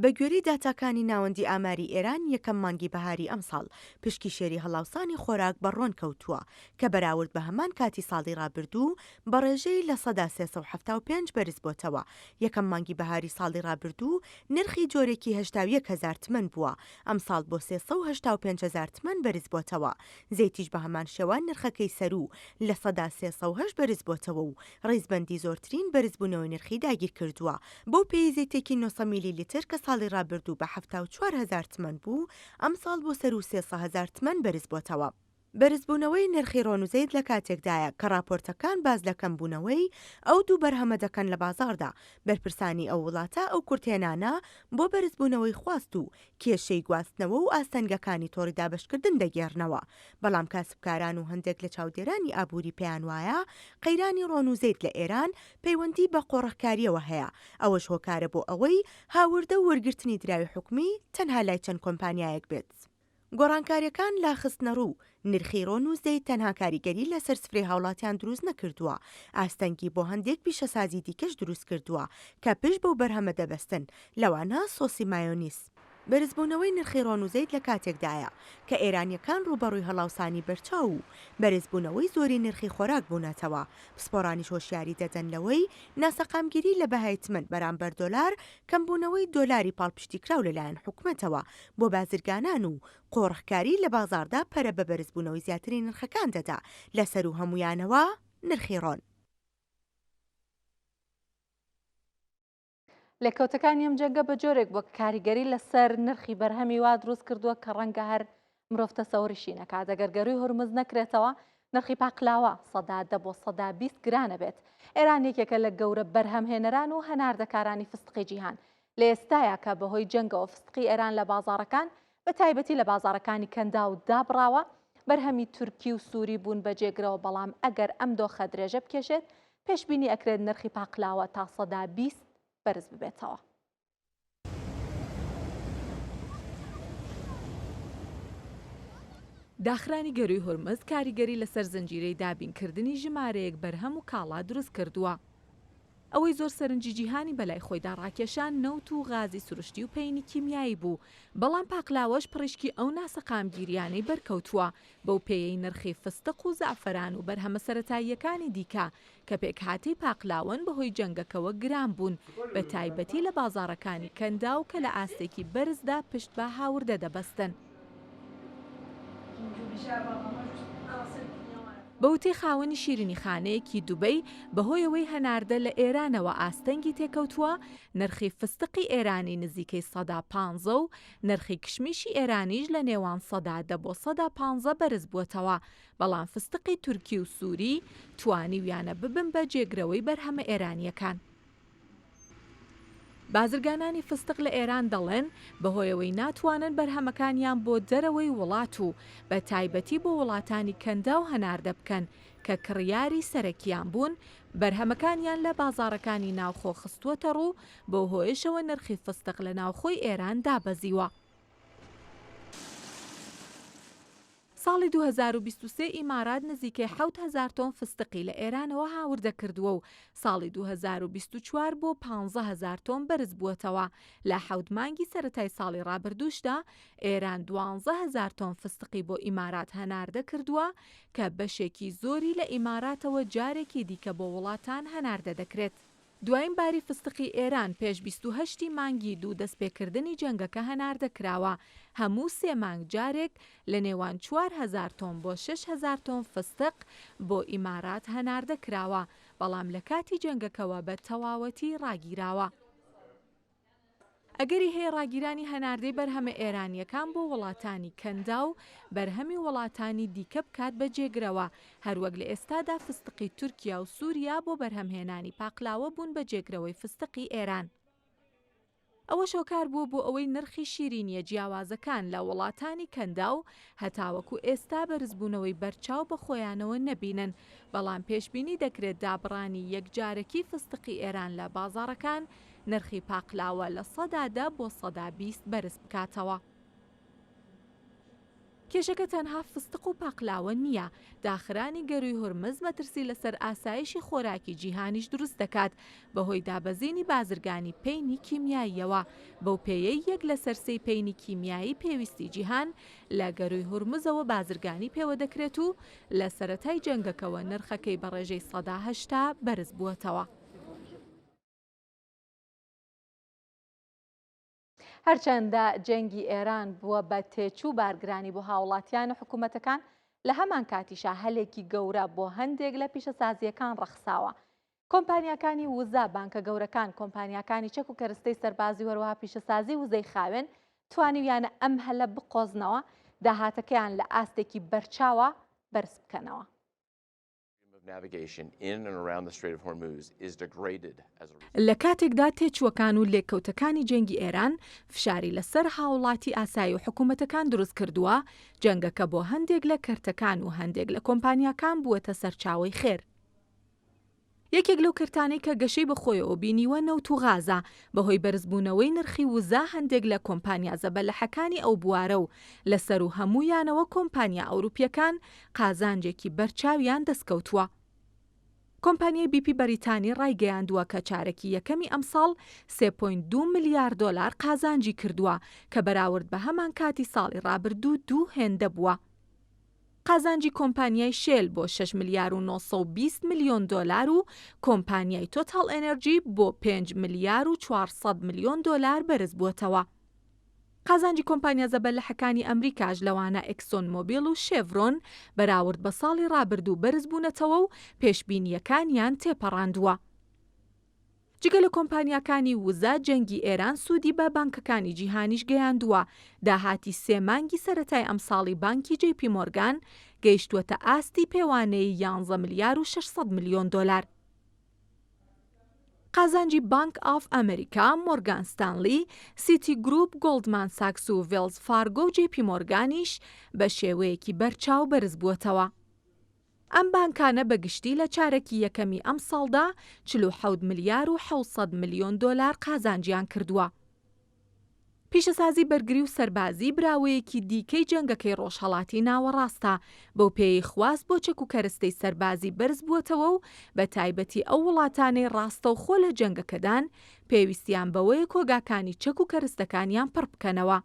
بە گوێرەی داتاکانی ناوەندی ئاماری ئێران یەکەم مانگی بەهاری ئەمساڵ پشکی شێری هەڵاوسانی خۆراک بەڕۆن کەوتووە کە بەراورد بە هەمان کاتی ساڵی ڕابردوو بە ڕێژەی لە سەدا 375 بەرز بۆتەوە. یەکەم مانگی بەهاری ساڵی ڕابردوو نرخی جۆرێکی 1,000 تمەن بووە، ئەمساڵ بۆ 375,000 تمەن بەرز بۆتەوە. زەیتیش بە هەمان شێوان نرخەکەی سەرو لە سەدا 308 بەرز بۆتەوە و ڕیزبەندی زۆرترین بەرزبوونەوەی نرخی داگیر کردووە. بۆ پێی زەیتێکی 900 میلیلیتر کە ساڵی ڕابردوو بە 74,000 تمەن بوو، ئەم ساڵ بۆ سەر و 300,000 تمەن بەرز بۆتەوە. بەرزبوونەوەی نرخی ڕۆن و زەید لە کاتێکدایە کە راپۆرتەکان باز لە کەمبوونەوەی ئەو دوو بەرهەمە دەکەن لە بازاڕدا. بەرپرسانی ئەو وڵاتە ئەو کورتێنانە بۆ بەرزبوونەوەی خواست و کێشەی گواستنەوە و ئاستەنگەکانی تۆڕی دابشکردن دەگێڕنەوە. بەڵام کاسبکاران و هەندێک لە چاودێرانی ئابووری پێیان وایە قەیرانی ڕۆن و زەید لە ئێران پەیوەندی بە قۆڕەکاریەوە هەیە. ئەوەش هۆکارە بۆ ئەوەی هاوردە و وەرگرتنی دراوی حکومی تەنها لای چەند کۆمپانیایەک بێت. گۆڕانکاریەکان لا خستنە ڕوو نرخی ڕۆن و زەید تەنها کاریگەری لەسەر سفرەی هاوڵاتیان دروست نەکردووە، ئاستەنگی بۆ هەندێک پیشەسازی دیکەش دروست کردووە کە پشت بەو بەرهەمە دەبەستن، لەوانە سۆسی مایۆنیس. بەرزبوونەوەی نرخی ڕۆن و زەید لە کاتێکدایە کە ئێرانیەکان ڕوبەڕووی هەڵاوسانی بەرچاو و بەرزبوونەوەی زۆری نرخی خۆراک بوونەتەوە. پسپۆڕانی هۆشیاری دەدەن لەوەی ناسەقامگیری لە بەهای تمەن بەرامبەر دۆلار کەمبوونەوەی دۆلاری پاڵپشتی کراو لەلایەن حکوومەتەوە بۆ بازرگانان و قۆڕخکاری لە بازاردا پەرە بە بەرزبوونەوەی زیاتری نرخەکان دەدا لەسەر و هەمویانەوە نرخی ڕۆن. لێکەوتەکانی ئەم جەنگە بە جۆرێک وەک کاریگەری لەسەر نرخی بەرهەمی وا دروست کردووە کە ڕەنگە هەر مرۆڤ تەسەووریشی نەکات. ئەگەر گەڕووی هورمز نەکرێتەوە نرخی پاقلاوە 10 بۆ 120 گرانە بێت. ئێران یەکێکە لە گەورە بەرهەمهێنەران و هەناردەکارانی فستقی جیهان. لە ئێستایا کە بەهۆی جەنگەوە فستقی ئێران لە بازاڕەکان بە تایبەتی لە بازاڕەکانی کەندا و دابڕاوە، بەرهەمی تورکی و سووری بوون بەجێگرەوە. بەڵام ئەگەر ئەم دۆخە درێژە بکێشێت پێشبینی ئەکرێت نرخی پاقلاوە تا 120 بەرز ببێتەوە. داخرانی گەروی هورمز کاریگەری لەسەر زنجیرەی دابینکردنی ژمارەیەک بەرهەم و کاڵا دروست کردووە. ئەوەی زۆر سەرنجی جیهانی بەلای خۆیدا ڕاکێشان نەوت و غازی سروشتی و پەینی کیمیایی بوو. بەڵام پاقلاوەش پڕیشکی ئەو ناسەقامگیریانەی بەرکەوتووە بەو پێیەی نرخی فستق و زعفەران و بەرهەمە سەرەتاییەکانی دیکە کە پێکهاتەی پاقلاون بەهۆی جەنگەکەوە گران بوون، بە تایبەتی لە بازاڕەکانی کەندا و کە لە ئاستێکی بەرزدا پشت بە هاوردە دەبەستن. بەوتەی خاوەنی شیرینی خانەیەکی دووبەی بەهۆیەوەی هەناردە لە ئێرانەوە ئاستەنگی تێکەوتووە، نرخی فستقی ئێرانی نزیکەی 115 و نرخی کشمیشی ئێرانیش لە نێوان 110 بۆ 115 بەرز بووەتەوە. بەڵام فستقی تورکی و سووری توانیویانە ببن بە جێگرەوەی بەرهەمە ئێرانیەکان. بازرگانانی فستق لە ئێران دەڵێن بەهۆیەوەی ناتوانن بەرهەمەکانیان بۆ دەرەوەی وڵات و بە تایبەتی بۆ وڵاتانی کەندا و هەناردە بکەن کە کڕیاری سەرەکیان بوون، بەرهەمەکانیان لە بازاڕەکانی ناوخۆ خستووەتە ڕوو، بۆ هۆیشەوە نرخی فستق لە ناوخۆی ئێران دابەزیوە. ساڵی 2023 ئیمارات نزیکەی 7,000 تۆن فستقی لە ئێرانەوە هاوردە کردووە و ساڵی 2024 بۆ 15,000 تۆن بەرز بووەتەوە. لە 7 مانگی سەرەتای ساڵی ڕابردووشدا ئێران 12,000 تۆن فستقی بۆ ئیمارات هەناردە کردووە کە بەشێکی زۆری لە ئیماراتەوە جارێکی دیکە بۆ وڵاتان هەناردە دەکرێت. دوایین باری فستقی ئێران پێش 28 مانگی دوو دەستپێکردنی جەنگەکە هەناردە کراوە. هەموو 3 مانگ جارێک لە نێوان 4,000 تۆن بۆ 6,000 تۆن فستق بۆ ئیمارات هەناردە کراوە، بەڵام لە کاتی جەنگەکەوە بە تەواوەتی ڕاگیراوە. ئەگەری هەیە ڕاگیرانی هەناردەی بەرهەمە ئێرانیەکان بۆ وڵاتانی کەندا و بەرهەمی وڵاتانی دیکە بکات بە جێگرەوە، هەروەک لە ئێستادا فستقی تورکیا و سووریا بۆ بەرهەمهێنانی پاقلاوە بوون بە جێگرەوەی فستقی ئێران. ئەوە شۆکار بووە بۆ ئەوەی نرخی شیرینیە جیاوازەکان لە وڵاتانی کەندا و هەتاوەکو ئێستا بەرزبوونەوەی بەرچاو بە خۆیانەوە نەبینن، بەڵام پێشبینی دەکرێت دابڕانی یەکجارەکی فستقی ئێران لە بازاڕەکان نرخی پاقلاوە لە 110 بۆ 120 بەرز بکاتەوە. کێشەکە تەنها فستق و پاقلاوە نییە، داخرانی گەروی هورمز مەترسی لەسەر ئاسایشی خۆراکی جیهانیش دروست دەکات بەهۆی دابەزینی بازرگانی پەینی کیمیاییەوە. بەو پێیەی یەک لە سەرسەی پەینی کیمیایی پێویستی جیهان لە گەروی هورمزەوە بازرگانی پێوە دەکرێت و لە سەرەتای جەنگەکەوە نرخەکەی بە ڕێژەی 180 بەرز بووەتەوە. هەرچەندە جەنگی ئێران بووە بە تێچوو بارگرانی بۆ هاوڵاتیان و حکوومەتەکان، لە هەمان کاتیشا هەلێکی گەورە بۆ هەندێک لە پیشەسازیەکان ڕەخساوە. کۆمپانیاکانی وزە، بانکە گەورەکان، کۆمپانیاکانی چەک و کەرستەی سەربازی وەروەها پیشەسازی وزەی خاوێن توانیویانە ئەم هەلە بقۆزنەوە، داهاتەکەیان لە ئاستێکی بەرچاوە بەرز بکەنەوە. لە کاتێکدا تێچووەکان و لێککەوتەکانی جەنگی ئێران فشاری لەسەر هاوڵاتی ئاسایی و حکوومەتەکان دروست کردووە، جەنگەکە بۆ هەندێک لە کەرتەکان و هەندێک لە کۆمپانیاکان بووەتە سەرچاوەی خێر. یەکێک لەو کەرتانەی کە گەشەی بەخۆیەوە بینیوە نەوت و غازە، بەهۆی بەرزبوونەوەی نرخی وزە هەندێک لە کۆمپانیا زەبەلەحەکانی ئەو بوارە و لەسەر و هەموویانەوە کۆمپانیا ئەوروپیەکان قازانجێکی بەرچاویان دەستکەوتووە. کۆمپانیای بیپی بەریتانی ڕایگەیاندووە کە چارەکی یەکەمی ئەمساڵ 3.2 ملیارد دۆلار قازانجی کردووە کە بەراورد بە هەمان کاتی ساڵی ڕابردوو 2 هێندە بووە. قازانجی کۆمپانیای شێل بۆ 6 ملیار و 920 میلیۆن دۆلار و کۆمپانیای تۆتال ئەنەرژی بۆ 5 ملیار و 400 میلیۆن دۆلار بەرز بووەتەوە. قازانجی کۆمپانیا زەبەلەحەکانی ئەمریکاش لەوانە ئێکسۆن مۆبیل و شێڤرۆن بەراورد بە ساڵی ڕابردوو بەرز بوونەتەوە و پێشبینیەکانیان تێپەڕاندووە. جگە لە کۆمپانیاکانی وزە، جەنگی ئێران سوودی بە بانکەکانی جیهانیش گەیاندووە. داهاتی سێ مانگی سەرەتای ئەمساڵی بانکی JP Morgan گەیشتووەتە ئاستی پێوانەی 11 ملیار و 600 میلیۆن دۆلار. قازانجی بانک ئاف ئەمریکا، مۆرگان ستانلی، سیتی گروپ، گۆڵدمان ساکس و ڤێلز فارگۆ و JP Morganیش بە شێوەیەکی بەرچاو بەرز بووەتەوە. ئەم بانکانە بەگشتی لە چارەکی یەکەمی ئەم ساڵدا 47 ملیار و 700 میلیۆن دۆلار قازانجیان کردووە. پیشەسازی بەرگری و سەربازی براوەیەکی دیکەی جەنگەکەی ڕۆژهەڵاتی ناوەڕاستە، بەو پێی خواست بۆ چەک و کەرستەی سەربازی بەرز بووەتەوە و بە تایبەتی ئەو وڵاتانەی ڕاستە و خۆ لە جەنگەکەدان پێویستیان بەوەیە کۆگاکانی چەک و کەرستەکانیان پڕ بکەنەوە.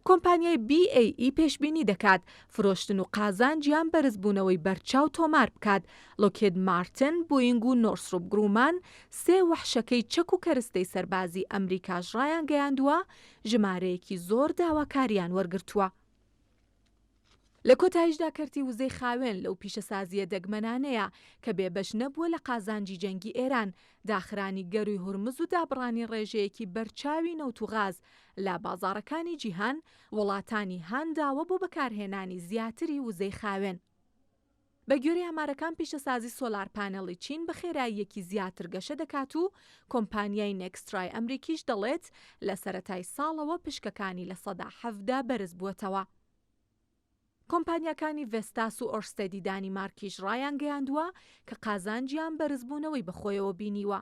کۆمپانیای BAE پێشبینی دەکات فرۆشتن و قازانجیان بەرزبوونەوەی بەرچاو تۆمار بکات. لۆکهید مارتن، بوینگ و نۆرسروپ گرومان سێ وەحشەکەی چەک و کەرستەی سەربازی ئەمریکاش ڕایان گەیاندووە، ژمارەیەکی زۆر داواکاریان وەرگرتووە. لە کۆتاییشدا کەرتی وزەی خاوێن لەو پیشەسازیە دەگمەنانەیە کە بێبەش نەبووە لە قازانجی جەنگی ئێران، داخرانی گەروی هورمز و دابڕانی ڕێژەیەکی بەرچاوی نەوت و غاز لە بازاڕەکانی جیهان وڵاتانی هانداوە بۆ بەکارهێنانی زیاتری وزەی خاوێن. بە گوێرەی ئەمارەکان پیشەسازی سۆلار پانەڵی چین بە خێراییەکی زیاتر گەشە دەکات و کۆمپانیای نێکسترای ئەمریکیش دەڵێت لە سەرەتای ساڵەوە پشکەکانی لە 170 بەرز بووەتەوە. کۆمپانیاکانی ڤێستاس و ئۆرستێدی دانیمارکیش ڕایان گەیاندووە کە قازانجیان بەرزبوونەوەی بەخۆیەوە بینیوە.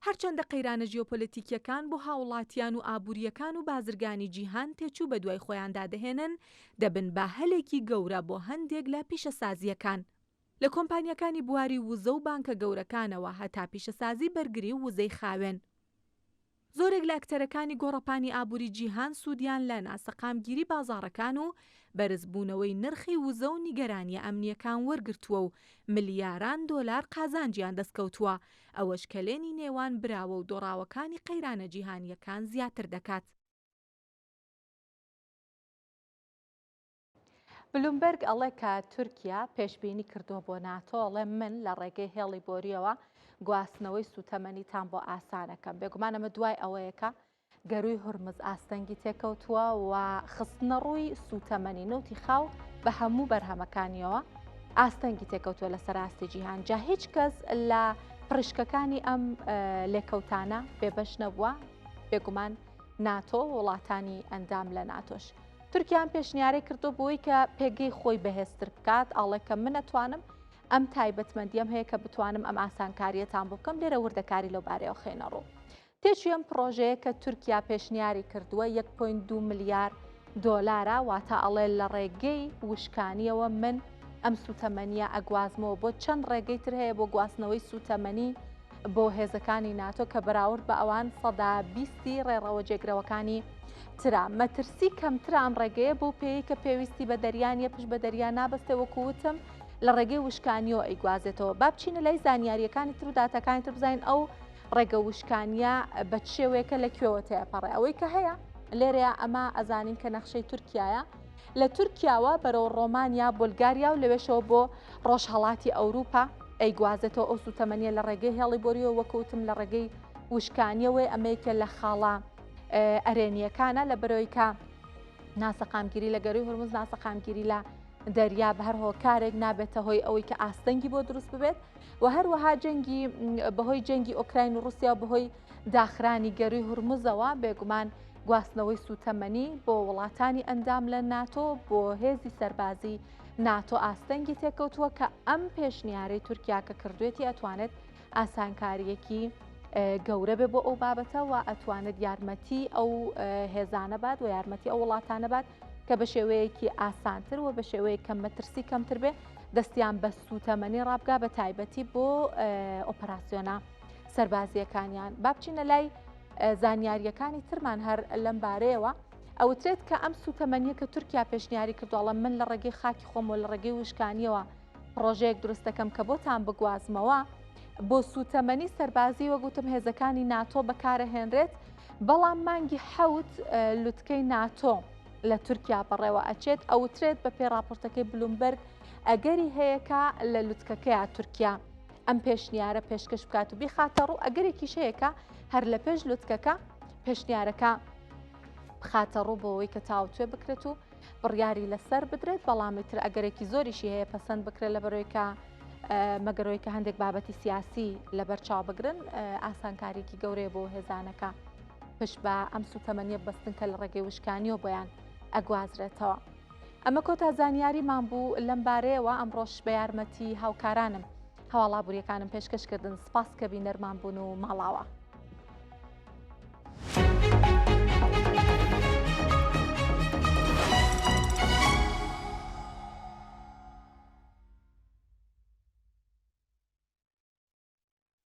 هەرچەندە قەیرانە ژیۆپۆلیتیکیەکان بۆ هاوڵاتیان و ئابوووریەکان و بازرگانی جیهان تێچوو بە دوای خۆیاندا دەهێنن، دەبن بە هەلێکی گەورە بۆ هەندێک لە پیشەسازیەکان. لە کۆمپانیەکانی بواری وزە و بانکە گەورەکانەوە هەتا پیشەسازی بەرگری و وزەی خاوێن. زۆرێک لە ئەکتەرەکانی گۆڕەپانی ئابووری جیهان سوودیان لە ناسەقامگیری بازاڕەکان و بەرزبوونەوەی نرخی وزە و نیگەرانی ئەمنیەکان وەرگرتووە و ملیاران دۆلار قازانجیان دەستکەوتووە، ئەوەش کەلێنی نێوان براوە و دۆڕاوەکانی قەیرانە جیهانیەکان زیاتر دەکات. بلومبەرگ ئەڵێ کە تورکیا پێشبینی کردووە بۆ ناتۆ، ئەڵێ من لە ڕێگەی هێڵی بۆریەوە گواستنەوەی سوتەمەنیتان بۆ ئاسانەکەم. بێگومانەمە دوای ئەوەیەکە گەروی هورمز ئاستەنگی تێکەوتووە و خستنە ڕووی سوتەمەنی نەوتی خاو بە هەموو بەرهەمەکانیەوە ئاستەنگی تێکەوتووە لە سەراستی جیهان. جا هیچ کەس لە پڕشکەکانی ئەم لێکەوتانە بێبەش نەبووە، بێگومان ناتۆ وڵاتانی ئەندام لە ناتۆش. تورکیان پێشنیارەی کردو بۆی کە پێگەی خۆی بەهێزتر بکات، ئاڵێ کە من ئەتوانم ئەم تایبەتمەندیم هەیە کە بتوانم ئەم ئاسانکاریەتان بۆ بکەم. لێرە وردەکاری لەو بارەیەوە خێنەڕوو. تێچوی ئەم پرۆژەیە کە تورکیا پێشنیاری کردووە 1.2 ملیار دۆلارە واتە ئەڵێ لە ڕێگەی وشکانیەوە من ئەم سوتەمەنیە ئەگوازمەوە بۆ چەند ڕێگەی تر هەیە بۆ گواستنەوەی سوتەمەنی بۆ هێزەکانی ناتۆ کە بەراورد بە ئەوان 120 ڕێڕەوە جێگرەوەکانی ترا مەترسی کەمترا ئەم ڕێگەیە بۆ پێی کە پێویستی بە دەریانیە پشت بە دەریان نابەستێ وەکووتم لە ڕێگەی وشکانیەوە ئەیگوازێتەوە با بچینە لای زانیاریەکانی تر و داتەکانی تر بزانین ئەو ڕێگە وشکانیە بە شێوەیەکە لەکوێوە تێپەڕێ ئەوەی کە هەیە لێرەیە ئەمە ئەزانین کە نەخشەی تورکایە لە تورکیاوە بەرەو ڕۆمانیا بولگاریا و لەوێشەوە بۆ ڕۆژهەڵاتی ئەوروپا ئەیگوازێتەوە ئەو سوتەمەنیە لە ڕێگەی هێڵی بۆریەوە وەکەوتم لە ڕێگەی وشکانیەوەی ئەمەیەکە لە خاڵا ئەرێنیەکانە لە بەرەوەی کە ناسەقامگیری لە گەروی هورمز ناسەقامگیری لە دەریا بە هەر هۆکارێک نابێتە هۆی ئەوەی کە ئاستەنگی بۆ دروست ببێت و هەروەها جەنگی بەهۆی جەنگی ئۆکراین و رووسیا بەهۆی داخرانی گەروی هورمزەوە بێگومان گواستنەوەی سوتەمەنی بۆ وڵاتانی ئەندام لە ناتۆ بۆ هێزی سەربازی ناتۆ ئاستەنگی تێکەوتووە کە ئەم پێشنیارەی تورکیا کە کردوێتی ئەتوانێت ئاسانکاریەکی گەورە بێ بۆ ئەو بابەتە و ئەتوانێت یارمەتی ئەو هێزانە بات و یارمەتی ئەو وڵاتانە بات کە بە شێوەیەکی ئاسانتر و بە شێوەیە کەم مەترسی کەمتر بێ دەستیان بە سوتەمەنی ڕابگا بە تایبەتی بۆ ئۆپەراسیۆنە سەربازیەکانیان با بچینە لای زانیاریەکانی ترمان هەر لەم بارەیەوە ئەوترێت کە ئەم سوتەمەنیە کە تورکیا پێشنیاری کردوڵە من لە ڕێگەی خاکی خۆم و لە ڕێگەی وشکانیەوە پرۆژەیەک دروست دەکەم کە بۆتان بگوازمەوە بۆ سوتەمەنی سەربازی وەگوتم هێزەکانی ناتۆ بەکارەهێنرێت بەڵام مانگی حەوت لوتکەی ناتۆ لە تورکیا بەڕێوە ئەچێت ئەوترێت بە پێی راپۆرتەکەی بلومبەرگ ئەگەری هەیەکە لە لوتکەکەیە تورکیا ئەم پێشنیارە پێشکەش بکات و بیخاتە ڕوو ئەگەرێکیش هەیەکە هەر لە پێش لوتکەکە پێشنیارەکە بخاتە ڕوو بۆەوەی کە تاوتوێ بکرێت و بڕیاری لەسەر بدرێت بەڵامی تر ئەگەرێکی زۆریشی هەیە پەسەند بکرێت لە بەرەوەیکە مەگەرەوەی کە هەندێک بابەتی سیاسی لەبەر چاو بگرن ئاسانکاریکی گەورەیە بۆ هێزانەکە پشت بە ئەم سوتەمەنیە بەستن کە لە ڕێگەی وشکانیەوە بۆیان ئەگوازرێتەوە ئەمە کۆتا زانیاریمان بوو لەم بارەیەوە ئەمڕۆژ بە یارمەتی هاوکارانم هەواڵابووریەکانم پێشکەشکردن سپاس کە بینەرمان بوون و ماڵاوە